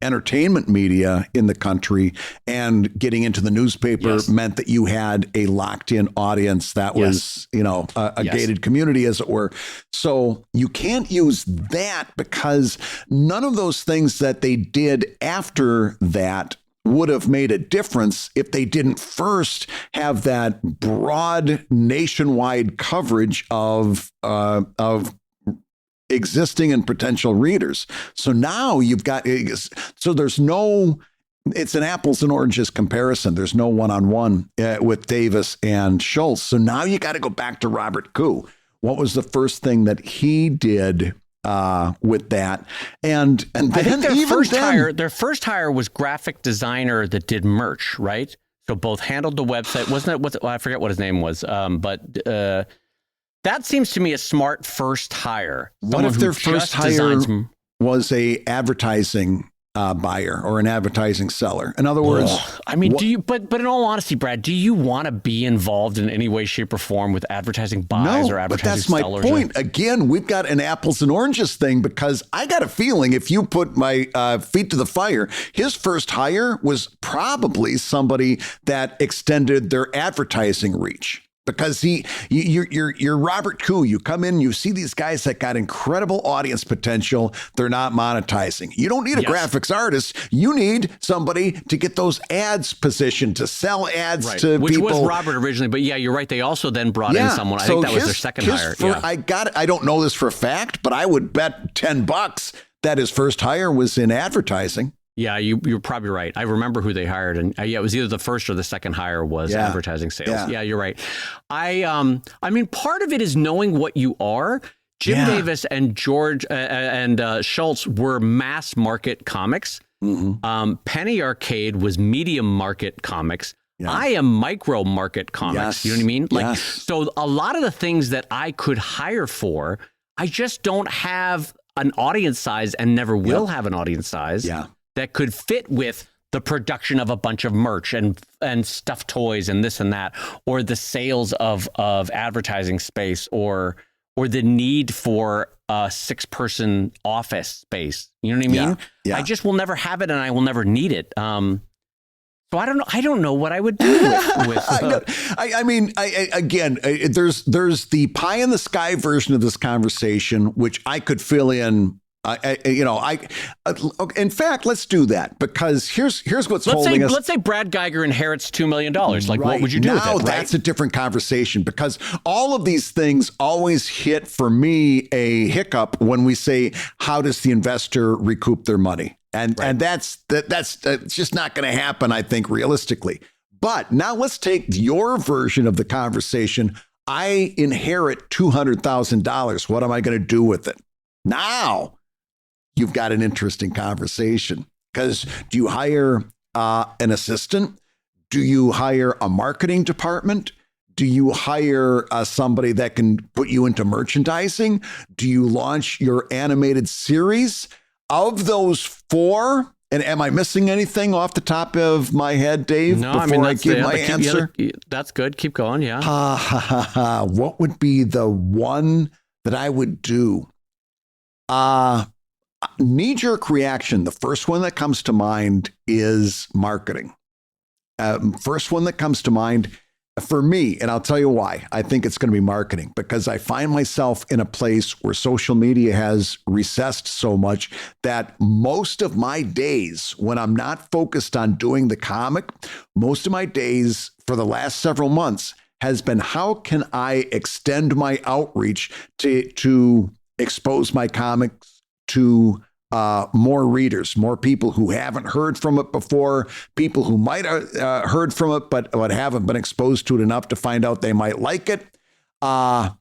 entertainment media in the country, and getting into the newspaper meant that you had a locked-in audience that was, a gated community, as it were. So you can't use that, because none of those things that they did after that would have made a difference if they didn't first have that broad nationwide coverage of existing and potential readers. So now you've got, so there's no, it's an apples and oranges comparison. There's no one-on-one with Davis and Schulz. So now you got to go back to Robert Koo. What was the first thing that he did with that? And then I think their first hire was graphic designer that did merch, right? So both handled the website. Wasn't it? I forget what his name was. But that seems to me a smart first hire. What if their first hire was a advertising buyer or an advertising seller? In other words, I mean, but in all honesty, Brad, do you want to be involved in any way, shape, or form with advertising buys or advertising sellers? But that's my point. Again, we've got an apples and oranges thing, because I got a feeling, if you put my feet to the fire, his first hire was probably somebody that extended their advertising reach. Because you're Robert Koo. You come in, you see these guys that got incredible audience potential. They're not monetizing. You don't need a graphics artist. You need somebody to get those ads positioned, to sell ads to Which people. Which was Robert originally, but you're right. They also then brought in someone. I think that was their second hire. I don't know this for a fact, but I would bet $10 that his first hire was in advertising. Yeah, you're probably right. I remember who they hired, and it was either the first or the second hire was advertising sales. Yeah, you're right. I mean, part of it is knowing what you are. Jim Davis and George and Schulz were mass market comics. Mm-hmm. Penny Arcade was medium market comics. Yeah. I am micro market comics. You know what I mean? So a lot of the things that I could hire for, I just don't have an audience size, and never will have an audience size. Yeah. That could fit with the production of a bunch of merch and stuffed toys and this and that, or the sales of advertising space, or the need for a 6-person office space. You know what I mean? Yeah. I just will never have it, and I will never need it. So I don't know. I don't know what I would do with I mean, again, there's the pie in the sky version of this conversation, which I could fill in. In fact, let's do that, because here's what's holding us. Let's say Brad Guigar inherits $2 million. Like, what would you do with it? That's a different conversation, because all of these things always hit, for me, a hiccup when we say, how does the investor recoup their money? And that's just not going to happen, I think, realistically. But now let's take your version of the conversation. I inherit $200,000. What am I going to do with it? Now you've got an interesting conversation, because do you hire an assistant? Do you hire a marketing department? Do you hire somebody that can put you into merchandising? Do you launch your animated series? Of those four, and am I missing anything off the top of my head, Dave? No, before I give my answer? That's good. Keep going. Yeah. What would be the one that I would do? Knee-jerk reaction. The first one that comes to mind is marketing. First one that comes to mind for me, and I'll tell you why. I think it's going to be marketing, because I find myself in a place where social media has recessed so much that most of my days, when I'm not focused on doing the comic, most of my days for the last several months has been, how can I extend my outreach to expose my comics to more readers, more people who haven't heard from it before, people who might have heard from it but haven't been exposed to it enough to find out they might like it. And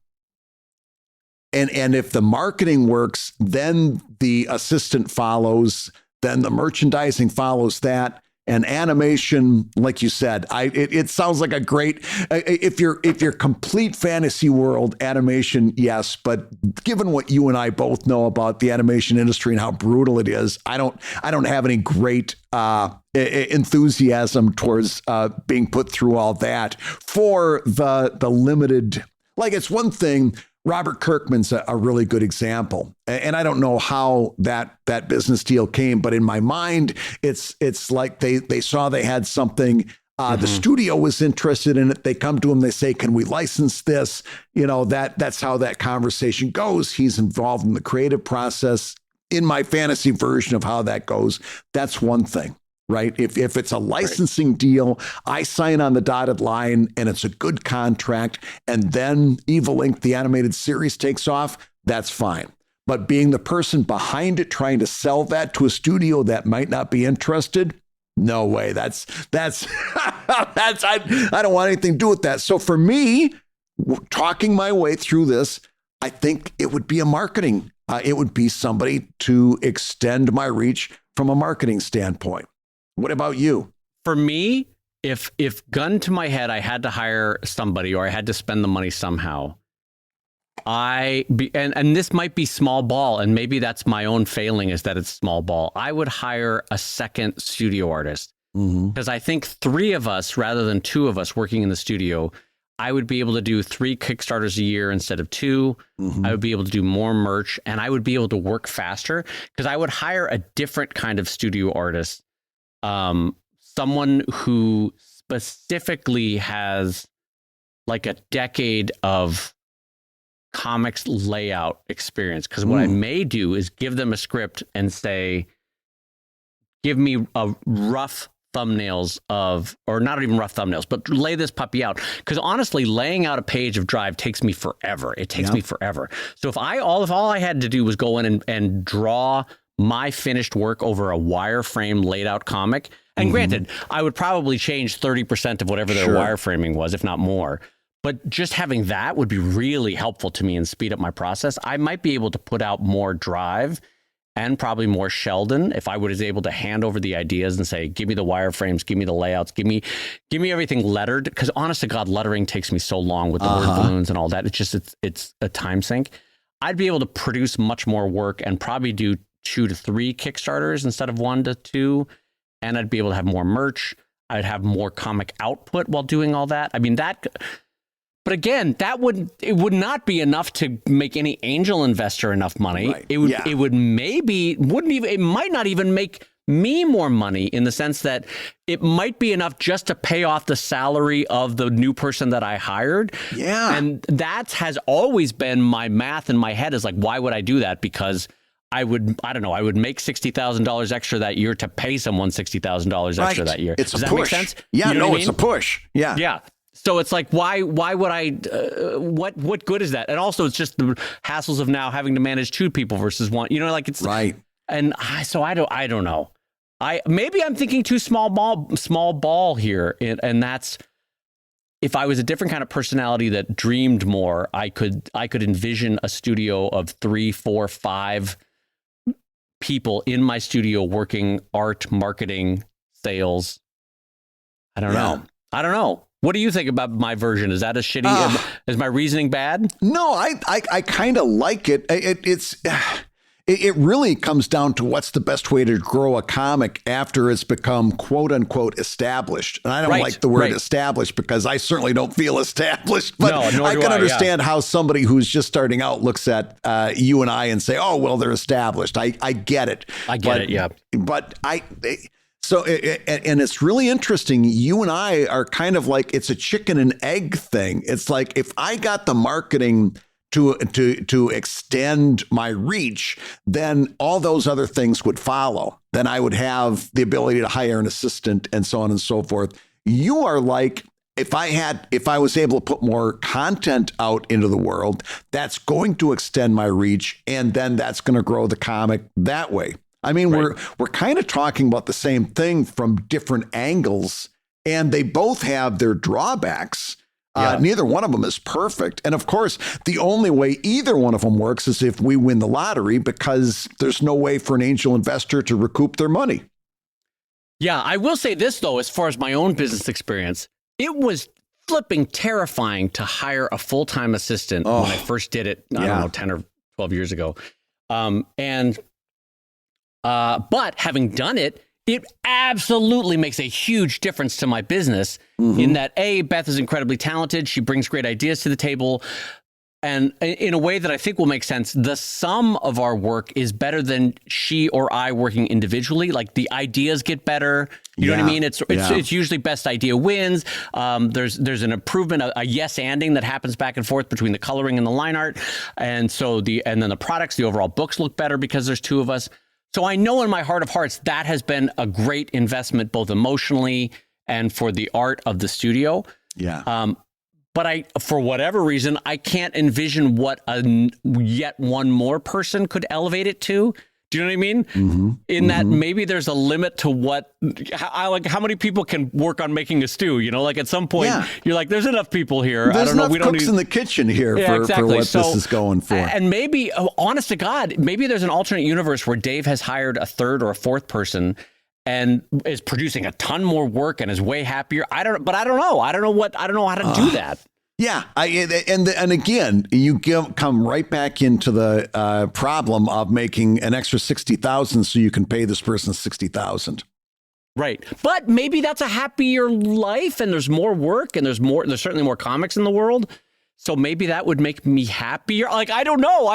if the marketing works, then the assistant follows, then the merchandising follows that. And animation, like you said, it sounds like a great, if you're complete fantasy world animation, yes. But given what you and I both know about the animation industry and how brutal it is, I don't have any great enthusiasm towards being put through all that for the limited. Like, it's one thing. Robert Kirkman's a really good example. And I don't know how that business deal came, but in my mind, it's like they saw they had something. The studio was interested in it. They come to him, they say, can we license this? That's how that conversation goes. He's involved in the creative process. In my fantasy version of how that goes, that's one thing. Right. If it's a licensing deal, I sign on the dotted line and it's a good contract. And then Evil Inc., the animated series, takes off. That's fine. But being the person behind it, trying to sell that to a studio that might not be interested, no way. That's I don't want anything to do with that. So for me, talking my way through this, I think it would be a marketing. It would be somebody to extend my reach from a marketing standpoint. What about you? For me, if gun to my head, I had to hire somebody or I had to spend the money somehow, and this might be small ball, and maybe that's my own failing is that it's small ball. I would hire a second studio artist because I think 3 of us rather than 2 of us working in the studio, I would be able to do 3 Kickstarters a year instead of 2. I would be able to do more merch, and I would be able to work faster because I would hire a different kind of studio artist. Someone who specifically has like a decade of comics layout experience. Because what I may do is give them a script and say, give me a rough thumbnails of, or not even rough thumbnails, but lay this puppy out. Because honestly, laying out a page of Drive takes me forever. It takes me forever. So if all I had to do was go in and draw my finished work over a wireframe laid out comic. And granted, I would probably change 30% of whatever their wireframing was, if not more. But just having that would be really helpful to me and speed up my process. I might be able to put out more Drive and probably more Sheldon if I was able to hand over the ideas and say, give me the wireframes, give me the layouts, give me everything lettered. Because honest to God, lettering takes me so long with the word balloons and all that. It's a time sink. I'd be able to produce much more work and probably do 2 to 3 Kickstarters instead of 1 to 2. And I'd be able to have more merch. I'd have more comic output while doing all that. I mean, but again, it would not be enough to make any angel investor enough money. Right. It might not even make me more money in the sense that it might be enough just to pay off the salary of the new person that I hired. Yeah. And that has always been my math in my head is like, why would I do that? Because I would make $60,000 extra that year to pay someone $60,000 extra that year. Does that make sense? Yeah, it's a push. Yeah. Yeah. So it's like, why would I, what good is that? And also it's just the hassles of now having to manage 2 people versus 1, like it's right. And so I don't know. Maybe I'm thinking too small ball here. And that's, if I was a different kind of personality that dreamed more, I could envision a studio of 3, 4, 5 people in my studio working art, marketing, sales. I don't know. What do you think about my version? Is that a shitty? Is my reasoning bad? No, I kind of like it. It really comes down to what's the best way to grow a comic after it's become quote unquote established. And I don't like the word established because I certainly don't feel established. But I can understand how somebody who's just starting out looks at you and I and say, oh, well, they're established. I get it. Yeah. But so it's really interesting. You and I are kind of like, it's a chicken and egg thing. It's like, if I got the marketing to extend my reach, then all those other things would follow. Then I would have the ability to hire an assistant and so on and so forth. You are like, if I was able to put more content out into the world, that's going to extend my reach, and then that's going to grow the comic that way. I mean, we're kind of talking about the same thing from different angles, and they both have their drawbacks. Neither one of them is perfect. And of course, the only way either one of them works is if we win the lottery, because there's no way for an angel investor to recoup their money. Yeah, I will say this, though, as far as my own business experience, it was flipping terrifying to hire a full-time assistant when I first did it, I don't know, 10 or 12 years ago. But having done it, it absolutely makes a huge difference to my business in that, A, Beth is incredibly talented. She brings great ideas to the table. And in a way that I think will make sense, the sum of our work is better than she or I working individually. Like the ideas get better. You know what I mean? It's usually best idea wins. There's an improvement, a yes-anding that happens back and forth between the coloring and the line art. And so then the products, the overall books look better because there's two of us. So I know in my heart of hearts that has been a great investment, both emotionally and for the art of the studio. Yeah. But for whatever reason, I can't envision what yet one more person could elevate it to. Do you know what I mean? In that maybe there's a limit to how many people can work on making a stew. You know, like at some point you're like, there's enough people here. There's I don't know. We cooks in the kitchen here for what this is going for. And maybe, honest to God, maybe there's an alternate universe where Dave has hired a third or a fourth person and is producing a ton more work and is way happier. I don't know. I don't know how to do that. Yeah, and again, you come right back into the problem of making an extra $60,000 so you can pay this person $60,000. Right, but maybe that's a happier life, and there's more work, and there's certainly more comics in the world. So maybe that would make me happier. Like, I don't know.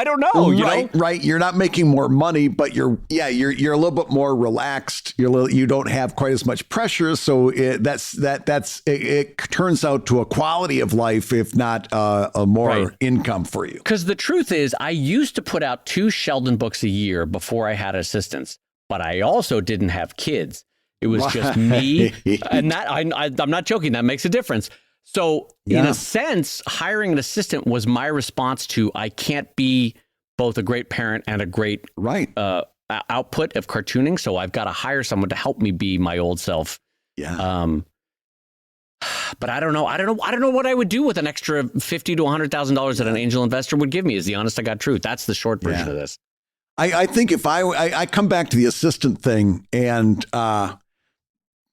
You know? Right. You're not making more money, but you're a little bit more relaxed. You don't have quite as much pressure. So it turns out to a quality of life, if not a more income for you. Because the truth is, I used to put out 2 Sheldon books a year before I had assistants, but I also didn't have kids. It was just me. And that I'm not joking. That makes a difference. So in a sense, hiring an assistant was my response to, I can't be both a great parent and a great output of cartooning. So I've got to hire someone to help me be my old self. Yeah. But I don't know. I don't know what I would do with an extra $50,000 to $100,000 that an angel investor would give me, is the honest to God truth. That's the short version of this. I think if I come back to the assistant thing, and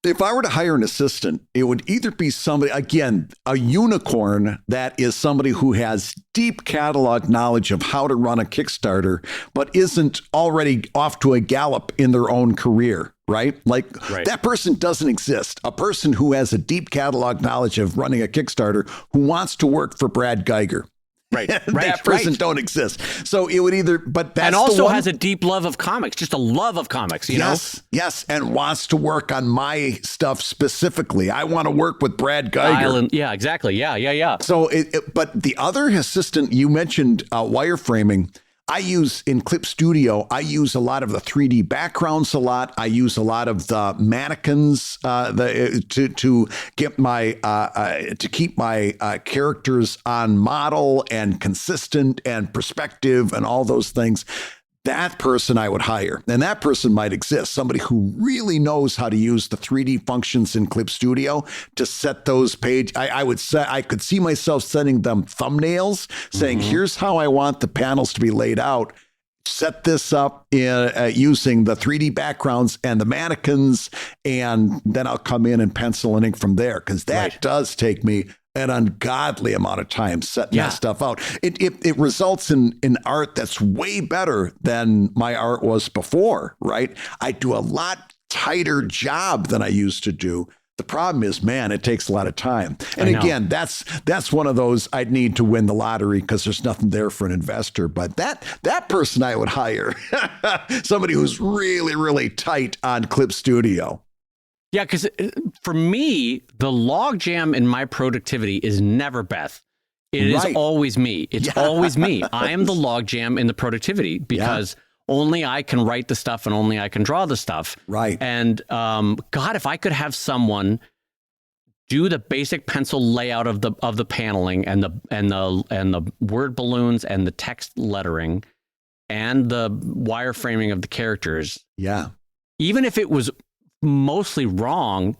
if I were to hire an assistant, it would either be somebody, again, a unicorn that is somebody who has deep catalog knowledge of how to run a Kickstarter, but isn't already off to a gallop in their own career, right? That person doesn't exist. A person who has a deep catalog knowledge of running a Kickstarter who wants to work for Brad Geiger. That person don't exist. So it would either, but that's and also the one, has a deep love of comics, just a love of comics. You know? Yes, and wants to work on my stuff specifically. I want to work with Brad Geiger. Yeah, exactly. Yeah. So, but the other assistant you mentioned, wireframing. I use in Clip Studio, I use a lot of the 3D backgrounds a lot. I use a lot of the mannequins to get my to keep my characters on model and consistent and perspective and all those things. That person I would hire, and that person might exist. Somebody who really knows how to use the 3D functions in Clip Studio to set those pages. I could see myself sending them thumbnails saying, here's how I want the panels to be laid out. Set this up using the 3D backgrounds and the mannequins, and then I'll come in and pencil and ink from there, because that does take me an ungodly amount of time setting that stuff out. It results in art that's way better than my art was before, right? I do a lot tighter job than I used to do. The problem is, man, it takes a lot of time. And again, that's one of those I'd need to win the lottery, because there's nothing there for an investor. But that person I would hire, somebody who's really, really tight on Clip Studio. Yeah, because for me, the logjam in my productivity is never Beth. It is always me. It's always me. I am the logjam in the productivity, because only I can write the stuff and only I can draw the stuff. Right. And God, if I could have someone do the basic pencil layout of the paneling and the word balloons and the text lettering and the wireframing of the characters. Yeah. Even if it was mostly wrong,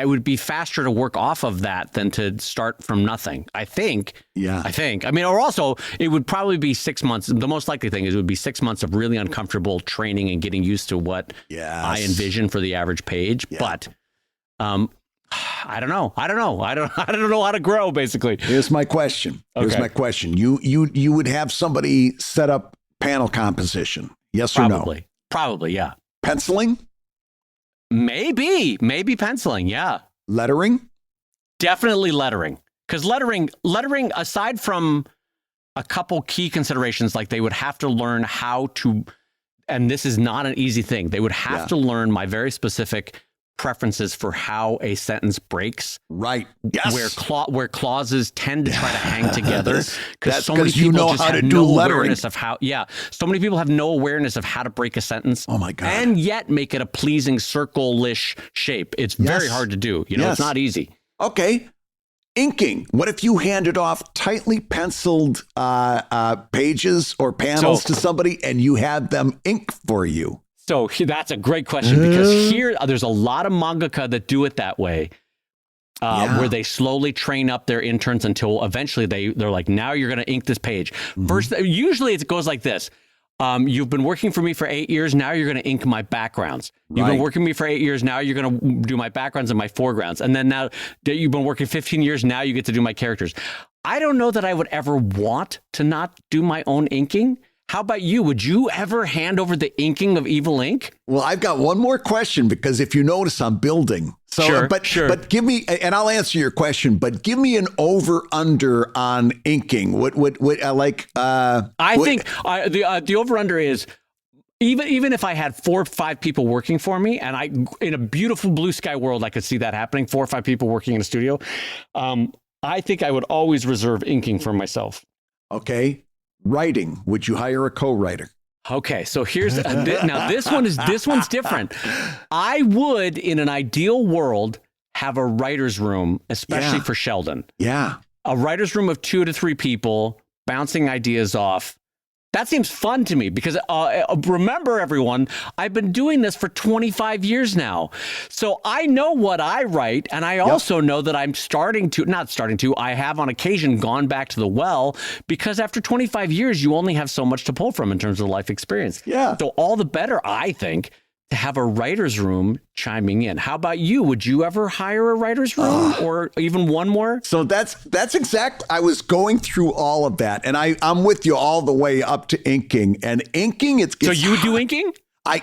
it would be faster to work off of that than to start from nothing. I think. Yeah. I mean, or also it would probably be 6 months. The most likely thing is it would be 6 months of really uncomfortable training and getting used to what I envision for the average page. Yeah. But I don't know. I don't know how to grow, basically. Here's my question. You would have somebody set up panel composition. Yes or no? Probably, yeah. Penciling? Maybe penciling, yeah. Lettering? Definitely lettering. Because lettering, aside from a couple key considerations, like they would have to learn how to, and this is not an easy thing, they would have to learn my very specific preferences for how a sentence breaks. Right. Yes. Where clauses tend to try to hang together, because so many people know just how have to do no lettering. Awareness of how. Yeah. So many people have no awareness of how to break a sentence. Oh my God. And yet make it a pleasing circle-ish shape. It's very hard to do. It's not easy. Okay. Inking. What if you handed off tightly penciled pages or panels to somebody and you had them ink for you? So that's a great question, because here there's a lot of mangaka that do it that way, where they slowly train up their interns until eventually they're like, now you're going to ink this page. First, usually it goes like this. You've been working for me for 8 years. Now you're going to ink my backgrounds. You've been working with me for 8 years. Now you're going to do my backgrounds and my foregrounds. And then now that you've been working 15 years, now you get to do my characters. I don't know that I would ever want to not do my own inking. How about you? Would you ever hand over the inking of Evil Ink? Well, I've got one more question, because if you notice, I'm building. So, but give me, and I'll answer your question, but give me an over/under on inking. What I like? I think the over/under is, even if I had 4 or 5 people working for me, and in a beautiful blue sky world, I could see that happening, 4 or 5 people working in a studio. I think I would always reserve inking for myself. Okay. Writing. Would you hire a co-writer? Okay, so here's now this one's different. I would, in an ideal world, have a writer's room, especially for Sheldon. Yeah. A writer's room of 2 to 3 people bouncing ideas off. That seems fun to me, because remember, everyone, I've been doing this for 25 years now. So I know what I write, and I also know that I'm I have on occasion gone back to the well, because after 25 years, you only have so much to pull from in terms of life experience. Yeah. So all the better, I think, to have a writer's room chiming in. How about you? Would you ever hire a writer's room, or even one more? So that's exact. I was going through all of that, and I'm with you all the way up to inking. And inking, so you do inking?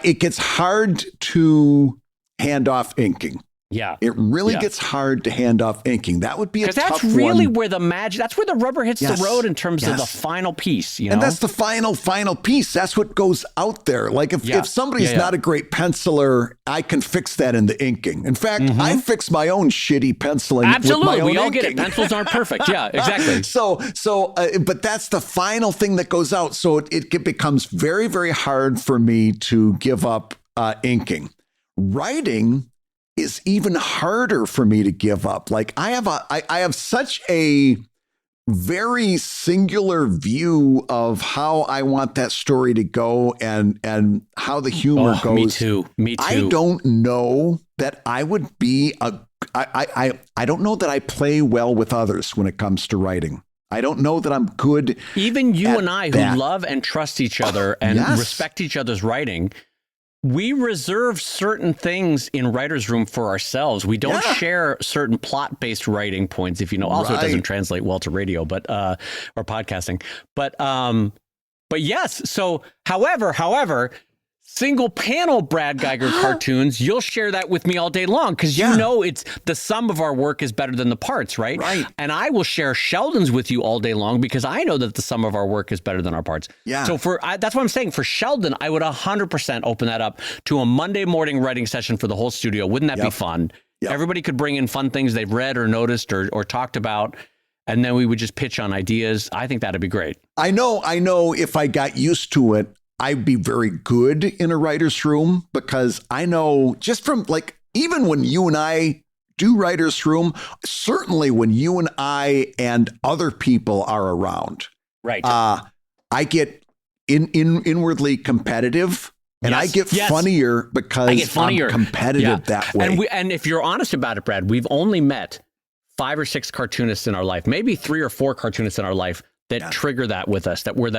It gets hard to hand off inking. Yeah. It really gets hard to hand off inking. That would be a tough one. Because that's really where the magic, that's where the rubber hits the road in terms of the final piece, And that's the final piece. That's what goes out there. Like if somebody's not a great penciler, I can fix that in the inking. In fact, I fix my own shitty penciling with my own we all inking. Get it. Pencils aren't perfect. Yeah, exactly. But that's the final thing that goes out. So it becomes very, very hard for me to give up inking. Writing is even harder for me to give up. Like I have such a very singular view of how I want that story to go and how the humor goes. Me too. I don't know that I would be I don't know that I play well with others when it comes to writing. I don't know that I'm good. Even you and I, who love and trust each other and respect each other's writing, we reserve certain things in writer's room for ourselves. We don't share certain plot-based writing points, if you know. Also, it doesn't translate well to radio, but or podcasting. But yes. So, however, single panel Brad Guigar cartoons, you'll share that with me all day long, because you know it's the sum of our work is better than the parts, right? Right. And I will share Sheldon's with you all day long, because I know that the sum of our work is better than our parts. Yeah. So that's what I'm saying. For Sheldon, I would 100% open that up to a Monday morning writing session for the whole studio. Wouldn't that be fun? Yep. Everybody could bring in fun things they've read or noticed or talked about, and then we would just pitch on ideas. I think that'd be great. I know if I got used to it, I'd be very good in a writer's room, because I know just from even when you and I do writer's room, certainly when you and I and other people are around, right? I get inwardly competitive And I get funnier because I'm competitive that way. And if you're honest about it, Brad, we've only met 5 or 6 cartoonists in our life, maybe 3 or 4 cartoonists in our life that trigger that with us, that we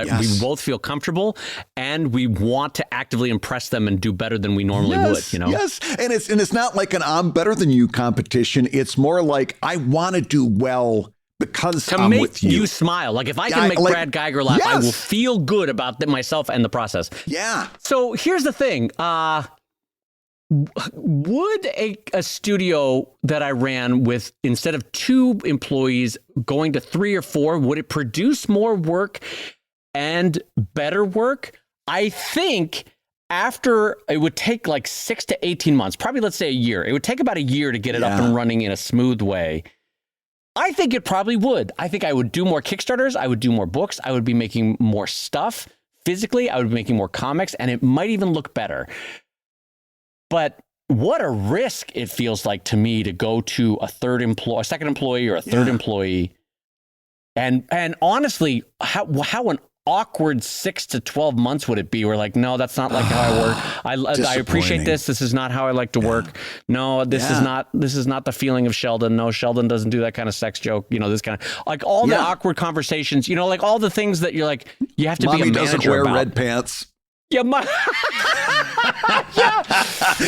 both feel comfortable and we want to actively impress them and do better than we normally would, you know? Yes. And it's not like an I'm better than you competition. It's more like I want to do well because I'm with you. You smile. Like if I can make Brad Geiger laugh, I will feel good about myself and the process. Yeah. So here's the thing. Would a studio that I ran with, instead of 2 employees going to 3 or 4, would it produce more work and better work? I think after it would take like 6 to 18 months, probably let's say a year. It would take about a year to get it up and running in a smooth way. I think it probably would. I think I would do more Kickstarters. I would do more books. I would be making more stuff physically. I would be making more comics, and it might even look better. But what a risk it feels like to me to go to a second employee or a third employee. And honestly, how an awkward 6 to 12 months would it be? We're like, no, that's not like how I work. I appreciate this. This is not how I like to work. No, this is not the feeling of Sheldon. No, Sheldon doesn't do that kind of sex joke. You know, this kind of like all the awkward conversations, you know, like all the things that you're like, you have to be a manager doesn't wear about. red pants. Yeah,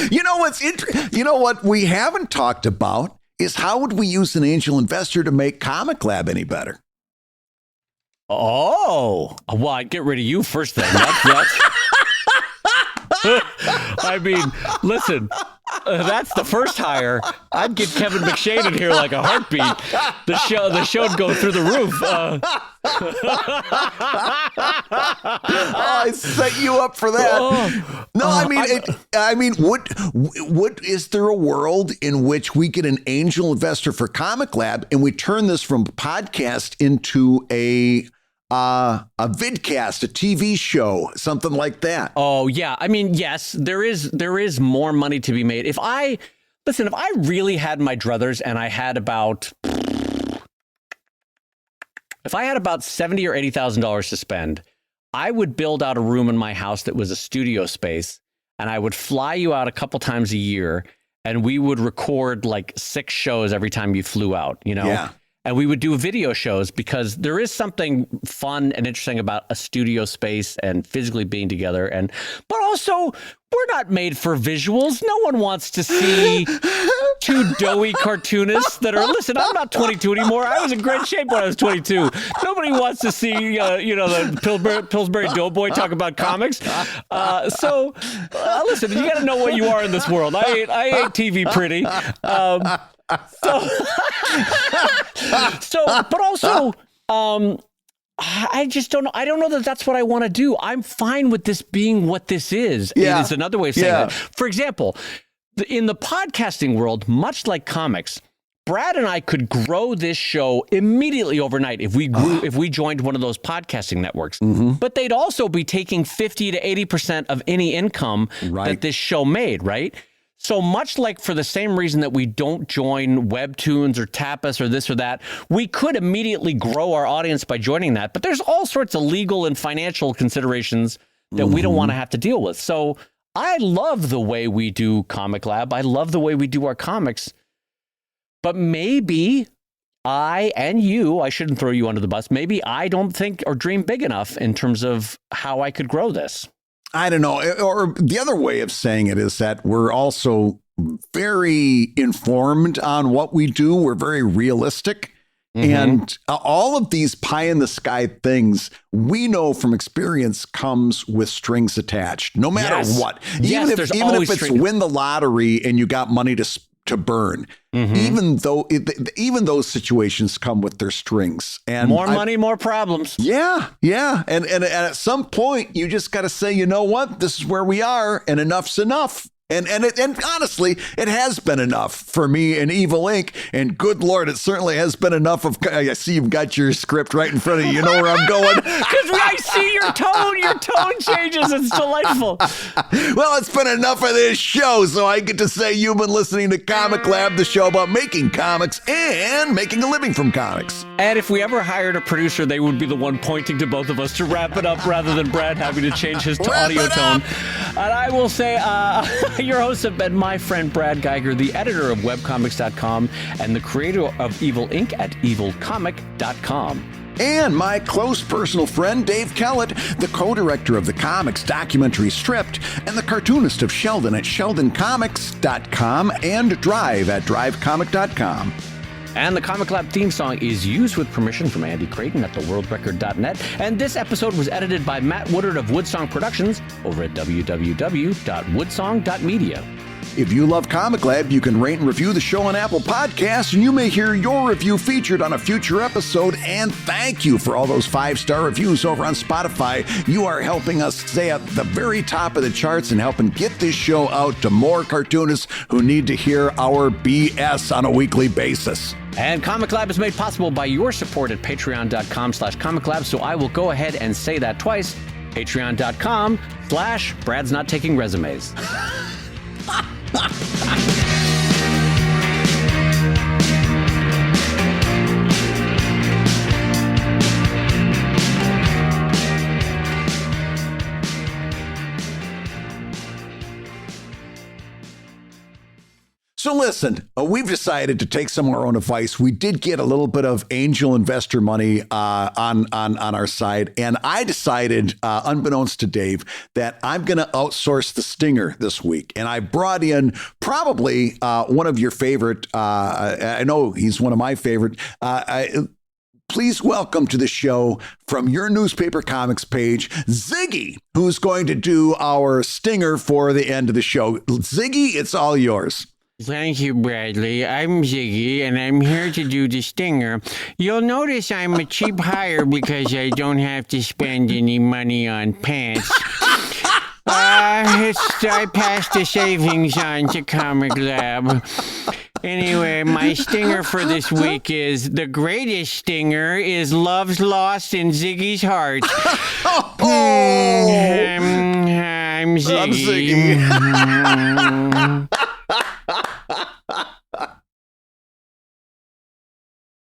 You know what we haven't talked about is how would we use an angel investor to make Comic Lab any better? Oh, well, I'd get rid of you first thing. That's I mean, listen, that's the first hire. I'd get Kevin McShane in here like a heartbeat. The show'd go through the roof. I set you up for that. I mean, what is there a world in which we get an angel investor for Comic Lab and we turn this from podcast into a vidcast, a TV show, something like that? Oh yeah, I mean, yes, there is more money to be made. If I really had my druthers and I had about $70,000 or $80,000 to spend, I would build out a room in my house that was a studio space, and I would fly you out a couple times a year, and we would record like 6 shows every time you flew out, you know? Yeah. And we would do video shows because there is something fun and interesting about a studio space and physically being together. But also, we're not made for visuals. No one wants to see 2 doughy cartoonists that are, listen, I'm not 22 anymore. I was in great shape when I was 22. Nobody wants to see, the Pillsbury Doughboy talk about comics. Listen, you got to know what you are in this world. I ain't TV pretty. But also, I just don't know. I don't know that that's what I want to do. I'm fine with this being what this is. Yeah. It's another way of saying that. For example, in the podcasting world, much like comics, Brad and I could grow this show immediately overnight if we joined one of those podcasting networks. Mm-hmm. But they'd also be taking 50 to 80% of any income that this show made, right? So much like for the same reason that we don't join Webtoons or Tapas or this or that, we could immediately grow our audience by joining that. But there's all sorts of legal and financial considerations that we don't want to have to deal with. So I love the way we do Comic Lab. I love the way we do our comics. But maybe I shouldn't throw you under the bus. Maybe I don't think or dream big enough in terms of how I could grow this. I don't know. Or the other way of saying it is that we're also very informed on what we do. We're very realistic. Mm-hmm. And all of these pie in the sky things we know from experience comes with strings attached, no matter what. Even if it's win the lottery and you got money to burn, even those situations come with their strings. And more money, more problems. Yeah. And at some point, you just got to say, you know what? This is where we are, and enough's enough. And honestly, it has been enough for me and Evil Inc. And good Lord, it certainly has been enough of. I see you've got your script right in front of you. You know where I'm going. Because I see your tone. You're Your tone changes. It's delightful. Well, it's been enough of this show, so I get to say you've been listening to Comic Lab, the show about making comics and making a living from comics. And if we ever hired a producer, they would be the one pointing to both of us to wrap it up rather than Brad having to change his audio tone. And I will say, your hosts have been my friend Brad Geiger, the editor of webcomics.com and the creator of Evil Inc. at evilcomic.com. And my close personal friend, Dave Kellett, the co-director of the comics documentary Stripped and the cartoonist of Sheldon at sheldoncomics.com and Drive at drivecomic.com. And the Comic Lab theme song is used with permission from Andy Creighton at theworldrecord.net. And this episode was edited by Matt Woodard of Woodsong Productions over at www.woodsong.media. If you love Comic Lab, you can rate and review the show on Apple Podcasts, and you may hear your review featured on a future episode. And thank you for all those 5-star reviews over on Spotify. You are helping us stay at the very top of the charts and helping get this show out to more cartoonists who need to hear our BS on a weekly basis. And Comic Lab is made possible by your support at patreon.com/Comic Lab. So I will go ahead and say that twice. Patreon.com/Brad's Not Taking Resumes. So listen, we've decided to take some of our own advice. We did get a little bit of angel investor money on our side, and I decided, unbeknownst to Dave, that I'm going to outsource the stinger this week. And I brought in probably one of your favorite. I know he's one of my favorite. Please welcome to the show from your newspaper comics page, Ziggy, who's going to do our stinger for the end of the show. Ziggy, it's all yours. Thank you, Bradley. I'm Ziggy, and I'm here to do the stinger. You'll notice I'm a cheap hire because I don't have to spend any money on pants. I passed the savings on to Comic Lab. Anyway, my stinger for this week is the greatest stinger is Love's Lost in Ziggy's Heart. I'm Ziggy.